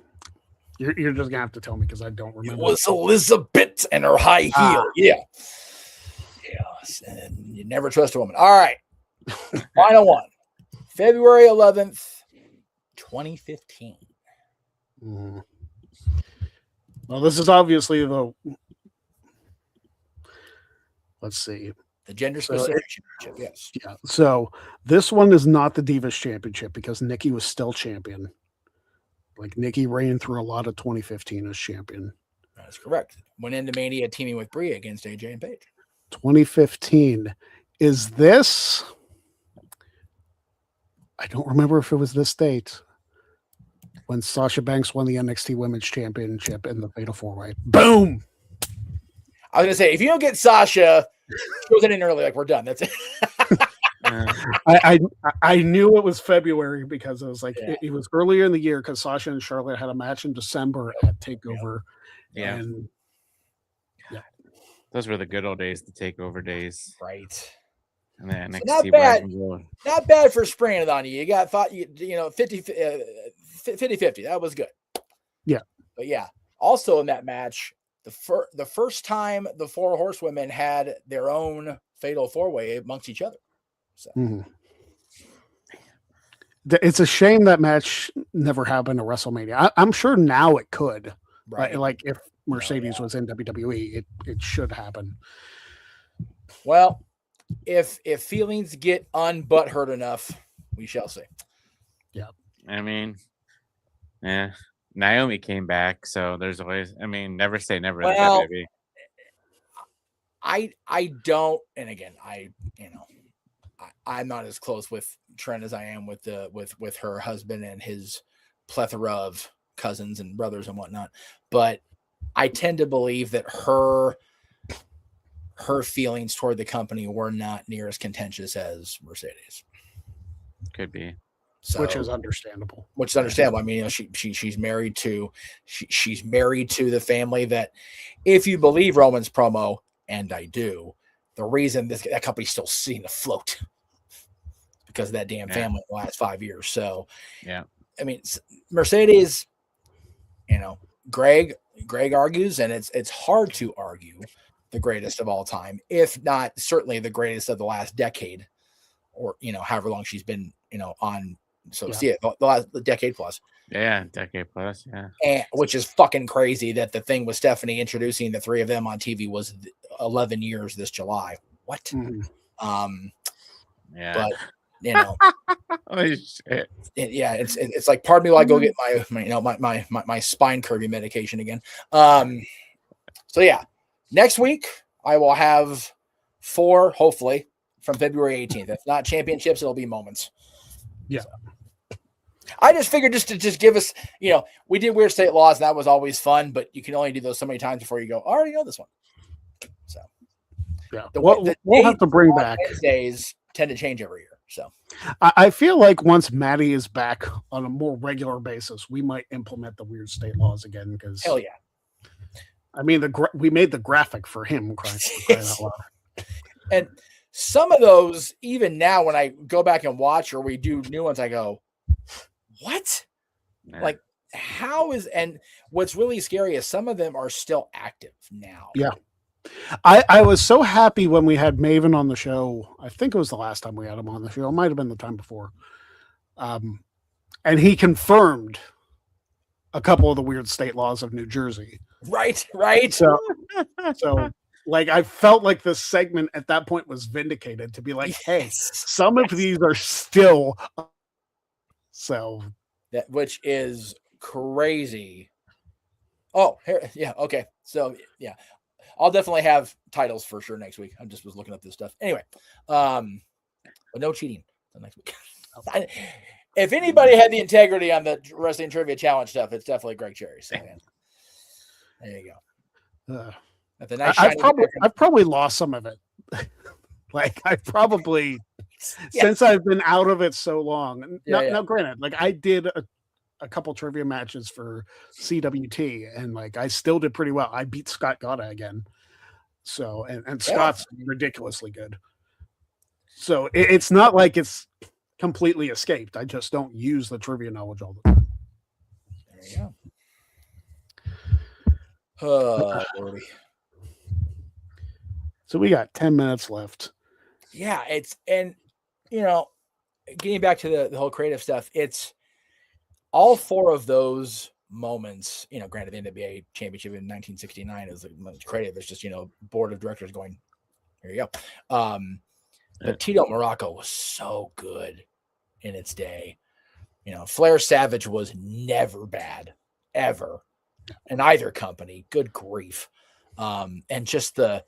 Speaker 1: just gonna have to tell me because I don't remember.
Speaker 2: It was Elizabeth and her high heel. Yes, and you never trust a woman. All right, final one, February 11th, 2015.
Speaker 1: Well, this is obviously let's see.
Speaker 2: The gender specific championship, yes.
Speaker 1: Yeah. So this one is not the Divas Championship because Nikki was still champion. Like Nikki reigned through a lot of 2015 as champion.
Speaker 2: That's correct. Went into Mania teaming with Bria against AJ and Paige.
Speaker 1: 2015. Is this? I don't remember if it was this date when Sasha Banks won the NXT Women's Championship in the Fatal 4-Way. Boom!
Speaker 2: I was gonna say if you don't get Sasha, goes in early, like we're done. That's it.
Speaker 1: I knew it was February because it was like it was earlier in the year because Sasha and Charlotte had a match in December at Takeover.
Speaker 3: Yeah.
Speaker 1: And
Speaker 3: those were the good old days, the Takeover days.
Speaker 2: Right.
Speaker 3: And then
Speaker 2: so not bad. Not bad for springing it on you. You got 50-50. That was good.
Speaker 1: Yeah.
Speaker 2: But yeah. Also in that match, the first time the 4 horsewomen had their own fatal 4-way amongst each other. So
Speaker 1: it's a shame that match never happened at WrestleMania. I'm sure now it could. Right. Like if Mercedes was in WWE, it should happen.
Speaker 2: Well, if feelings get unbutthurt enough, we shall see.
Speaker 1: Yeah.
Speaker 3: I mean, yeah. Naomi came back, so there's always. I mean, never say never.
Speaker 2: Well, I don't, and again, I'm not as close with Trent as I am with her husband and his plethora of cousins and brothers and whatnot. But I tend to believe that her feelings toward the company were not near as contentious as Mercedes.
Speaker 3: Could be.
Speaker 1: So, which is understandable.
Speaker 2: I mean, she's married to she's married to the family that, if you believe Roman's promo, and I do, the reason that company's still sitting afloat because of that damn family in the last 5 years. So,
Speaker 3: yeah,
Speaker 2: I mean, Mercedes, Greg argues, and it's hard to argue the greatest of all time, if not certainly the greatest of the last decade, or however long she's been on. So see it the decade plus.
Speaker 3: Yeah, decade plus. Yeah,
Speaker 2: and which is fucking crazy that the thing with Stephanie introducing the 3 of them on TV was 11 years this July. what?
Speaker 3: Yeah.
Speaker 2: But you know,
Speaker 3: Holy shit.
Speaker 2: it's like, pardon me while I go get my spine curvy medication again. So yeah, next week I will have 4, hopefully, from February 18th. If not championships, it'll be moments.
Speaker 1: Yeah.
Speaker 2: So, I just figured just to give us, we did Weird State Laws, and that was always fun, but you can only do those so many times before you go, I already know this one. So
Speaker 1: yeah, we'll have to bring back.
Speaker 2: Wednesdays tend to change every year. So
Speaker 1: I feel like once Maddie is back on a more regular basis, we might implement the Weird State Laws again. Because
Speaker 2: hell yeah.
Speaker 1: I mean, we made the graphic for him crying out loud.
Speaker 2: And some of those, even now, when I go back and watch or we do new ones, I go, what?
Speaker 3: Yeah.
Speaker 2: Like, how is, and what's really scary is some of them are still active now.
Speaker 1: Yeah. I was so happy when we had Maven on the show. I think it was the last time we had him on the show. It might have been the time before. And he confirmed a couple of the Weird State Laws of New Jersey.
Speaker 2: Right.
Speaker 1: So like, I felt like this segment at that point was vindicated to be like, hey, some of these are still. So
Speaker 2: that, which is crazy. Oh, here, yeah. Okay. So yeah, I'll definitely have titles for sure next week. I just was looking up this stuff anyway. But no cheating next week. If anybody had the integrity on the Wrestling Trivia Challenge stuff, it's definitely Greg Cherry. So there you go.
Speaker 1: I've probably lost some of it. Like, I probably since I've been out of it so long. Now, granted, like, I did a couple trivia matches for CWT, and like, I still did pretty well. I beat Scott Gotta again. So and Scott's ridiculously good. So it's not like it's completely escaped. I just don't use the trivia knowledge all the time.
Speaker 2: There you go. Oh, Lordy.
Speaker 1: So we got 10 minutes left.
Speaker 2: Yeah, getting back to the whole creative stuff, it's all 4 of those moments, granted the NBA championship in 1969 is creative. It's just, board of directors going, here you go. But Tito Morocco was so good in its day. Flair Savage was never bad, ever, in either company. Good grief. And just the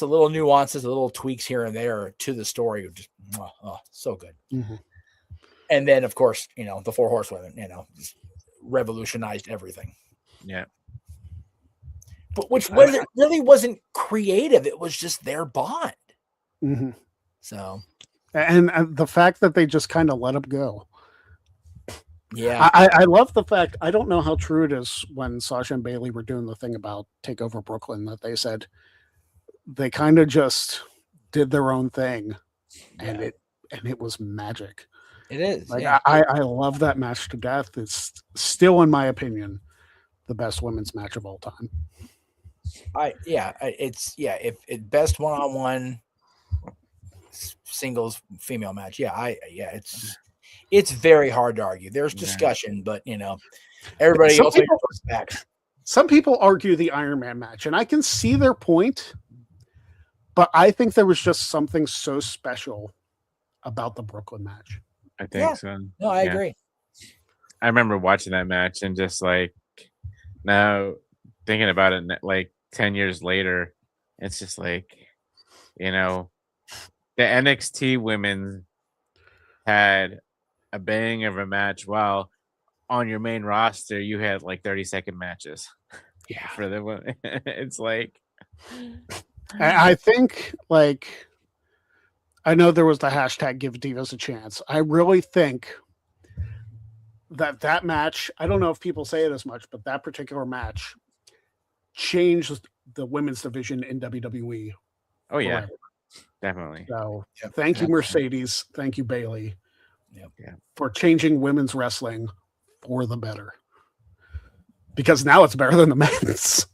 Speaker 2: little nuances, the little tweaks here and there to the story, just so good. Mm-hmm. And then, of course, the 4 Horsewomen, just revolutionized everything.
Speaker 3: Yeah.
Speaker 2: But which really wasn't creative. It was just their bond.
Speaker 1: Mm-hmm.
Speaker 2: So,
Speaker 1: and the fact that they just kind of let him go.
Speaker 2: Yeah.
Speaker 1: I love the fact, I don't know how true it is when Sasha and Bailey were doing the thing about Take Over Brooklyn, that they said they kind of just did their own thing, and it was magic.
Speaker 2: It is.
Speaker 1: Like, I love that match to death. It's still, in my opinion, the best women's match of all time.
Speaker 2: If best one-on-one singles female match. It's very hard to argue. There's discussion, but everybody else goes back.
Speaker 1: Some people argue the Iron Man match, and I can see their point, but I think there was just something so special about the Brooklyn match.
Speaker 3: I think so.
Speaker 2: No, I agree.
Speaker 3: I remember watching that match and just like, now thinking about it like 10 years later, it's just like, the NXT women had a bang of a match, while on your main roster you had like 30-second matches.
Speaker 2: Yeah,
Speaker 3: for the women. It's like,
Speaker 1: I think, like, I know there was the hashtag Give Divas a Chance. I really think that match, I don't know if people say it as much, but that particular match changed the women's division in WWE.
Speaker 3: Oh yeah, forever. Definitely.
Speaker 1: So thank you, Mercedes. Thank you, Bailey, for changing women's wrestling for the better. Because now it's better than the men's.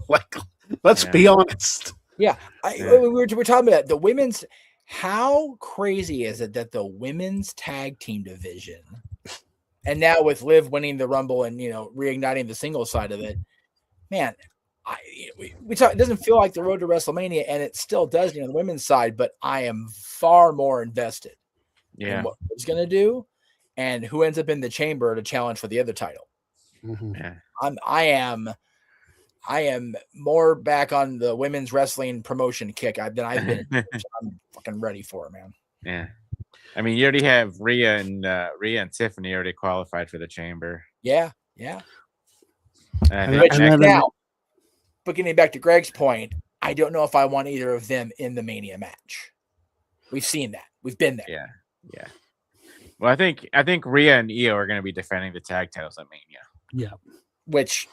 Speaker 1: Like, let's be honest.
Speaker 2: Yeah, we were talking about the women's. How crazy is it that the women's tag team division, and now with Liv winning the Rumble and reigniting the single side of it, man, we talk, it doesn't feel like the road to WrestleMania, and it still does, on the women's side, but I am far more invested in what it's going to do and who ends up in the chamber to challenge for the other title.
Speaker 1: Mm-hmm.
Speaker 3: Yeah.
Speaker 2: I am more back on the women's wrestling promotion kick than I've been. I'm fucking ready for it, man.
Speaker 3: Yeah. I mean, you already have Rhea and Tiffany already qualified for the chamber.
Speaker 2: Yeah. Yeah.
Speaker 3: Now,
Speaker 2: but getting back to Greg's point, I don't know if I want either of them in the Mania match. We've seen that. We've been there.
Speaker 3: Yeah. Yeah. Well, I think Rhea and Io are going to be defending the tag titles at Mania.
Speaker 1: Yeah.
Speaker 2: Which,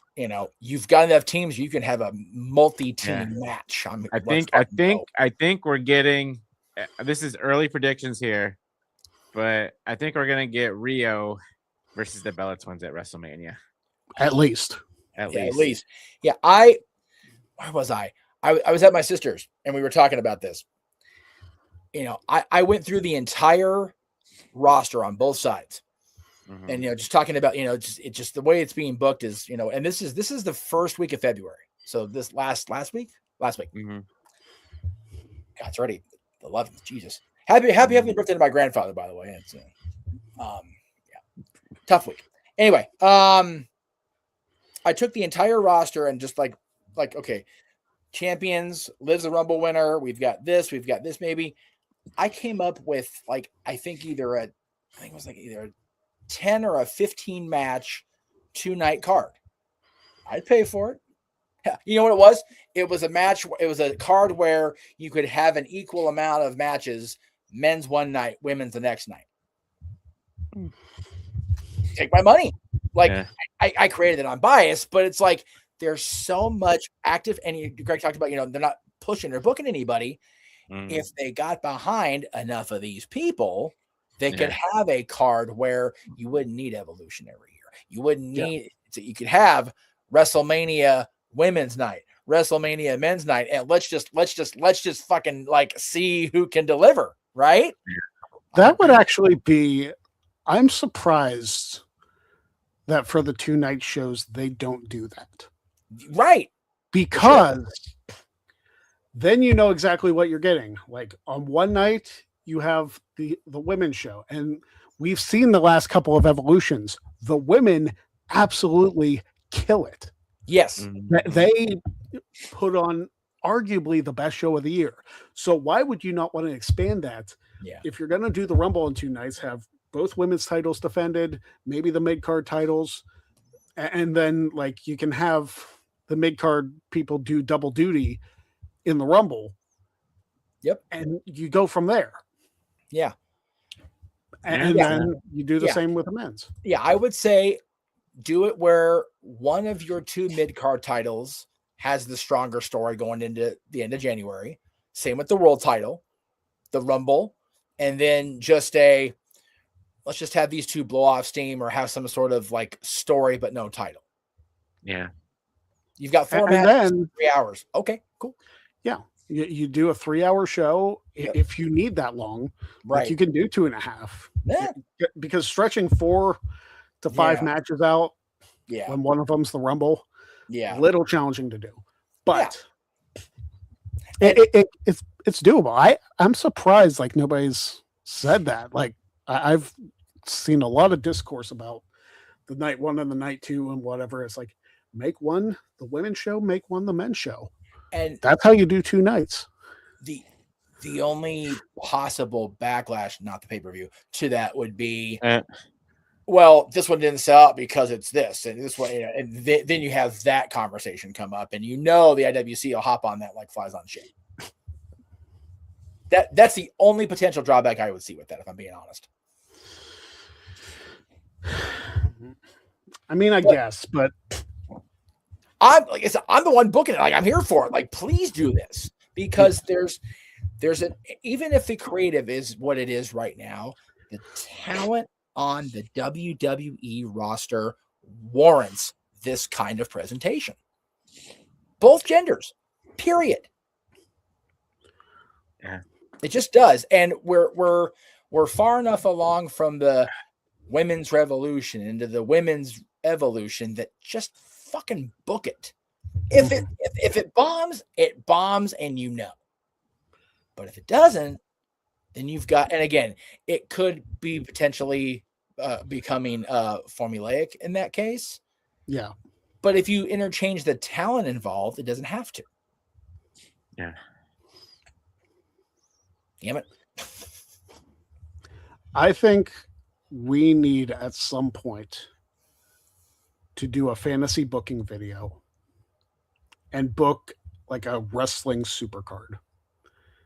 Speaker 2: you've got enough teams, you can have a multi-team match.
Speaker 3: I think we're getting, this is early predictions here, but I think we're going to get Rio versus the Bella Twins at WrestleMania.
Speaker 1: At least.
Speaker 2: At least. Yeah. Where was I? I was at my sister's and we were talking about this. I went through the entire roster on both sides. Mm-hmm. And just talking about just the way it's being booked is and this is the first week of February, so this last week.
Speaker 3: Mm-hmm.
Speaker 2: God, it's already the 11th. Jesus, happy birthday to my grandfather, by the way. It's tough week. Anyway, I took the entire roster and just like okay, champions, Lives the Rumble winner. We've got this maybe. I came up with I think it was either a 10 or a 15 match 2-night card. I'd pay for it. You know what it was? It was a match. It was a card where you could have an equal amount of matches, men's one night, women's the next night. Take my money. I created it on bias, but it's there's so much active, and Greg talked about, they're not pushing or booking anybody. If they got behind enough of these people, they could have a card where you wouldn't need Evolution every year. You wouldn't need so you could have WrestleMania women's night, WrestleMania men's night, and let's just fucking see who can deliver, right?
Speaker 1: That would actually be. I'm surprised that for the 2-night shows they don't do that,
Speaker 2: right?
Speaker 1: Because then you know exactly what you're getting. On one night, you have the women's show, and we've seen the last couple of Evolutions. The women absolutely kill it.
Speaker 2: Yes.
Speaker 1: They put on arguably the best show of the year. So why would you not want to expand that?
Speaker 2: Yeah.
Speaker 1: If you're going to do the Rumble in 2 nights, have both women's titles defended, maybe the mid-card titles, and then you can have the mid-card people do double duty in the Rumble.
Speaker 2: Yep.
Speaker 1: And you go from there.
Speaker 2: Yeah.
Speaker 1: And then you do the same with the men's.
Speaker 2: Yeah, I would say do it where one of your 2 mid-card titles has the stronger story going into the end of January. Same with the world title, the Rumble, and then let's just have these 2 blow off steam or have some sort of story but no title.
Speaker 3: Yeah.
Speaker 2: You've got 4 matches, 3 hours. Okay, cool.
Speaker 1: Yeah. You do a 3-hour show if you need that long.
Speaker 2: Right.
Speaker 1: You can do 2.5.
Speaker 2: Yeah. Because
Speaker 1: stretching 4 to 5 matches out when one of them's the Rumble, a little challenging to do. But it's doable. I'm surprised nobody's said that. I've seen a lot of discourse about the night 1 and the night 2 and whatever. It's make one the women's show, make one the men's show.
Speaker 2: And
Speaker 1: that's how you do 2 nights.
Speaker 2: The only possible backlash, not the pay-per-view, to that would be, well, this one didn't sell out because it's this and this one, and then you have that conversation come up, and the IWC will hop on that like flies on shit. That's the only potential drawback I would see with that, if I'm being honest.
Speaker 1: I mean, I guess, but
Speaker 2: I'm the one booking it. I'm here for it. Please do this, because there's even if the creative is what it is right now, the talent on the WWE roster warrants this kind of presentation. Both genders, period.
Speaker 3: Yeah,
Speaker 2: it just does, and we're far enough along from the women's revolution into the women's evolution that just fucking book it. If it bombs, and you know. But if it doesn't, then you've got, and again, it could be potentially becoming formulaic in that case.
Speaker 1: Yeah.
Speaker 2: But if you interchange the talent involved, it doesn't have to.
Speaker 3: Yeah.
Speaker 2: Damn it.
Speaker 1: I think we need at some point to do a fantasy booking video and book like a wrestling supercard.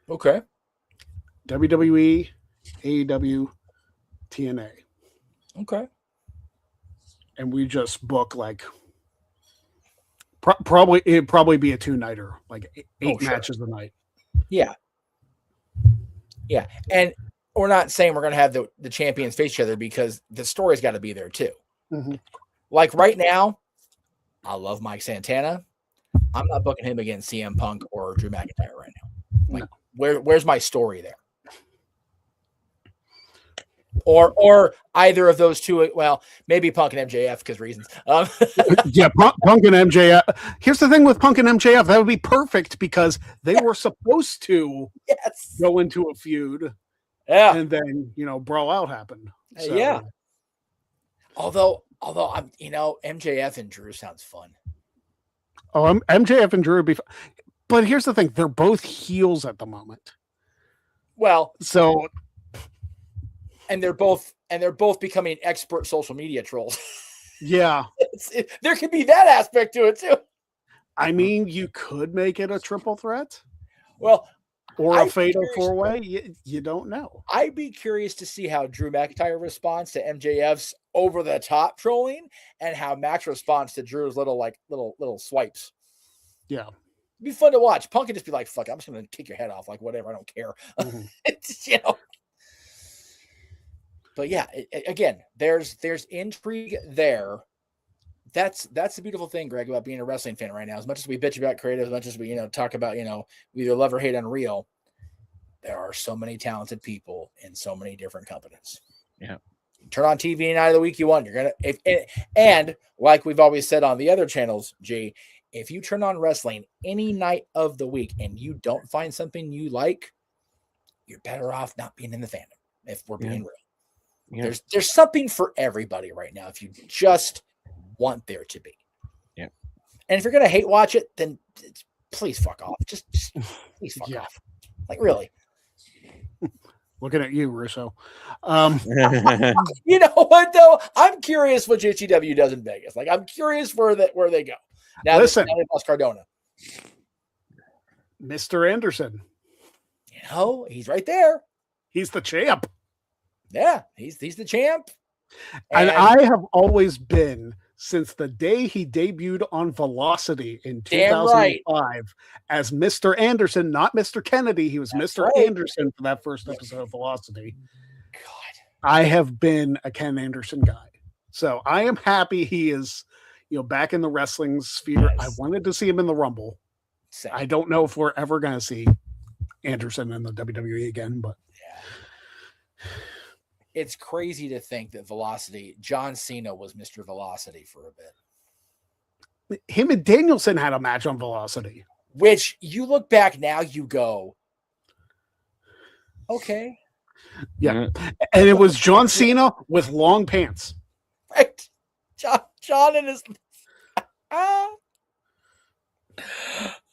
Speaker 2: Okay.
Speaker 1: WWE, AEW, TNA.
Speaker 2: Okay.
Speaker 1: And we just book like it'd probably be a 2-nighter, like eight matches a night.
Speaker 2: Yeah. Yeah. And we're not saying we're going to have the champions face each other, because the story's got to be there too.
Speaker 1: Mm-hmm.
Speaker 2: Like right now, I love Mike Santana. I'm not booking him against CM Punk or Drew McIntyre right now. Like, where's my story there? Or either of those two. Well, maybe Punk and MJF because reasons.
Speaker 1: Yeah, Punk and MJF. Here's the thing with Punk and MJF. That would be perfect because they were supposed to go into a feud.
Speaker 2: Yeah.
Speaker 1: And then, Brawl Out happened. So.
Speaker 2: Yeah. Although I'm, MJF and Drew sounds fun.
Speaker 1: Oh, MJF and Drew would be fun. But here's the thing. They're both heels at the moment.
Speaker 2: Well,
Speaker 1: so...
Speaker 2: And they're both becoming expert social media trolls.
Speaker 1: Yeah.
Speaker 2: There could be that aspect to it too.
Speaker 1: I mean, you could make it a triple threat.
Speaker 2: Well,
Speaker 1: or a fatal 4-way. You don't know.
Speaker 2: I'd be curious to see how Drew McIntyre responds to MJF's over the top trolling and how Max responds to Drew's little swipes.
Speaker 1: Yeah.
Speaker 2: It'd be fun to watch. Punk could just be like, fuck, I'm just going to kick your head off. Like, whatever. I don't care. Mm-hmm. But yeah, again, there's intrigue there. That's the beautiful thing, Greg, about being a wrestling fan right now. As much as we bitch about creative, as much as we talk about we either love or hate Unreal, there are so many talented people in so many different companies.
Speaker 3: Yeah,
Speaker 2: turn on TV any night of the week you want. You're gonna and like we've always said on the other channels, G, if you turn on wrestling any night of the week and you don't find something you like, you're better off not being in the fandom. If we're being real. Yeah. There's something for everybody right now if you just want there to be.
Speaker 3: Yeah.
Speaker 2: And if you're gonna hate watch it, then please fuck off. Just please fuck off. Like really.
Speaker 1: Looking at you, Russo.
Speaker 2: You know what though? I'm curious what JCW does in Vegas. Like I'm curious where they go. Now
Speaker 1: listen,
Speaker 2: they lost Cardona.
Speaker 1: Mr. Anderson.
Speaker 2: He's right there.
Speaker 1: He's the champ.
Speaker 2: Yeah, he's the champ.
Speaker 1: And I have always been, since the day he debuted on Velocity in 2005, as Mr. Anderson, not Mr. Kennedy. He was Mr. Anderson for that first episode of Velocity.
Speaker 2: God.
Speaker 1: I have been a Ken Anderson guy. So I am happy he is, back in the wrestling sphere. Yes. I wanted to see him in the Rumble. Same. I don't know if we're ever going to see Anderson in the WWE again, but
Speaker 2: it's crazy to think that Velocity, John Cena was Mr. Velocity for a bit.
Speaker 1: Him and Danielson had a match on Velocity.
Speaker 2: Which you look back now, you go, okay.
Speaker 1: Yeah. And it was John Cena with long pants.
Speaker 2: Right. John and his...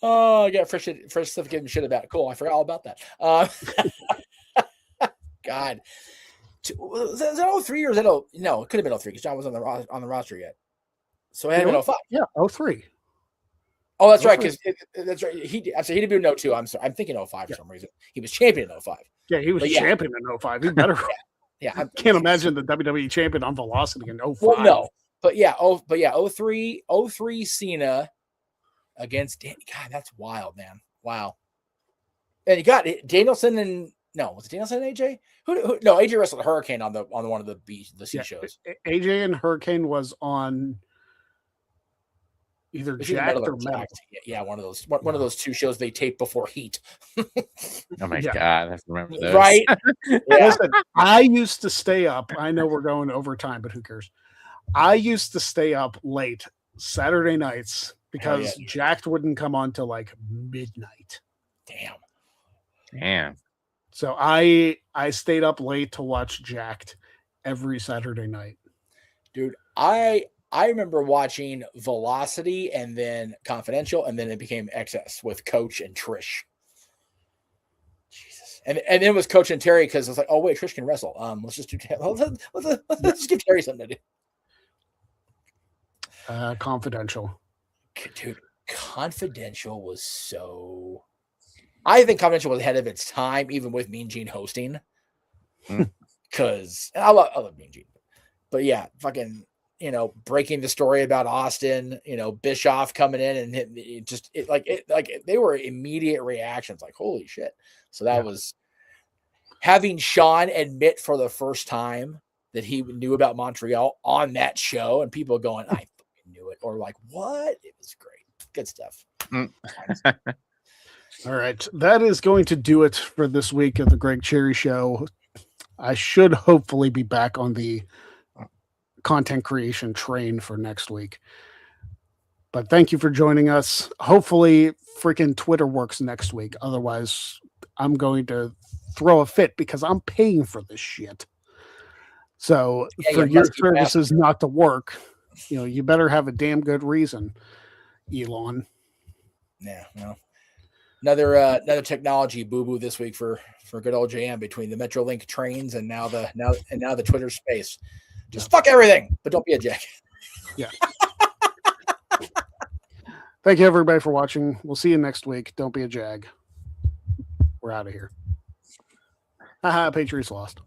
Speaker 2: Oh, I got fresh stuff giving shit about it. Cool. I forgot all about that. God. Was that 03 or was that no? It could have been 03 because John was on the roster yet. So it had been 05.
Speaker 1: Yeah, 03.
Speaker 2: Oh, that's 03. Right. Because that's right. He debuted in 02. I'm sorry. I'm thinking 05 for some reason. He was champion in 05.
Speaker 1: Yeah, he was champion in 05. He better.
Speaker 2: Yeah.
Speaker 1: I can't imagine the WWE champion on Velocity in 05.
Speaker 2: Well, no. But 03 Cena against God, that's wild, man. Wow. And you got Danielson and was it Danielson and AJ? Who no, AJ wrestled Hurricane on one of the C shows.
Speaker 1: AJ and Hurricane was on either Jacked or Jacked.
Speaker 2: Yeah, one of those two shows they taped before Heat.
Speaker 3: Oh my God, I have to remember those.
Speaker 2: Right?
Speaker 1: Listen, I used to stay up. I know we're going overtime, but who cares? I used to stay up late Saturday nights because Jacked wouldn't come on till like midnight.
Speaker 2: Damn.
Speaker 1: So I stayed up late to watch Jacked every Saturday night.
Speaker 2: Dude, I remember watching Velocity and then Confidential, and then it became Excess with Coach and Trish. Jesus. And then it was Coach and Terry because it's like, oh wait, Trish can wrestle. Let's just do let's just give Terry something to do.
Speaker 1: Confidential.
Speaker 2: Dude, Confidential was so. I think Confidential was ahead of its time, even with Mean Gene hosting. Because I love Mean Gene, but yeah, fucking, breaking the story about Austin, Bischoff coming in and they were immediate reactions, like holy shit. So that was having Sean admit for the first time that he knew about Montreal on that show, and people going, I fucking knew it, or like, what? It was great, good stuff.
Speaker 1: All right, that is going to do it for this week of the Greg Cherry Show. I should hopefully be back on the content creation train for next week. But thank you for joining us. Hopefully freaking Twitter works next week. Otherwise, I'm going to throw a fit because I'm paying for this shit. So for your services not to work, you better have a damn good reason, Elon.
Speaker 2: Yeah, well. Another technology boo-boo this week for good old JM, between the Metrolink trains and now the Twitter space. Just fuck everything, but don't be a jack.
Speaker 1: Yeah. Thank you everybody for watching. We'll see you next week. Don't be a jag. We're out of here. Haha, Patriots lost.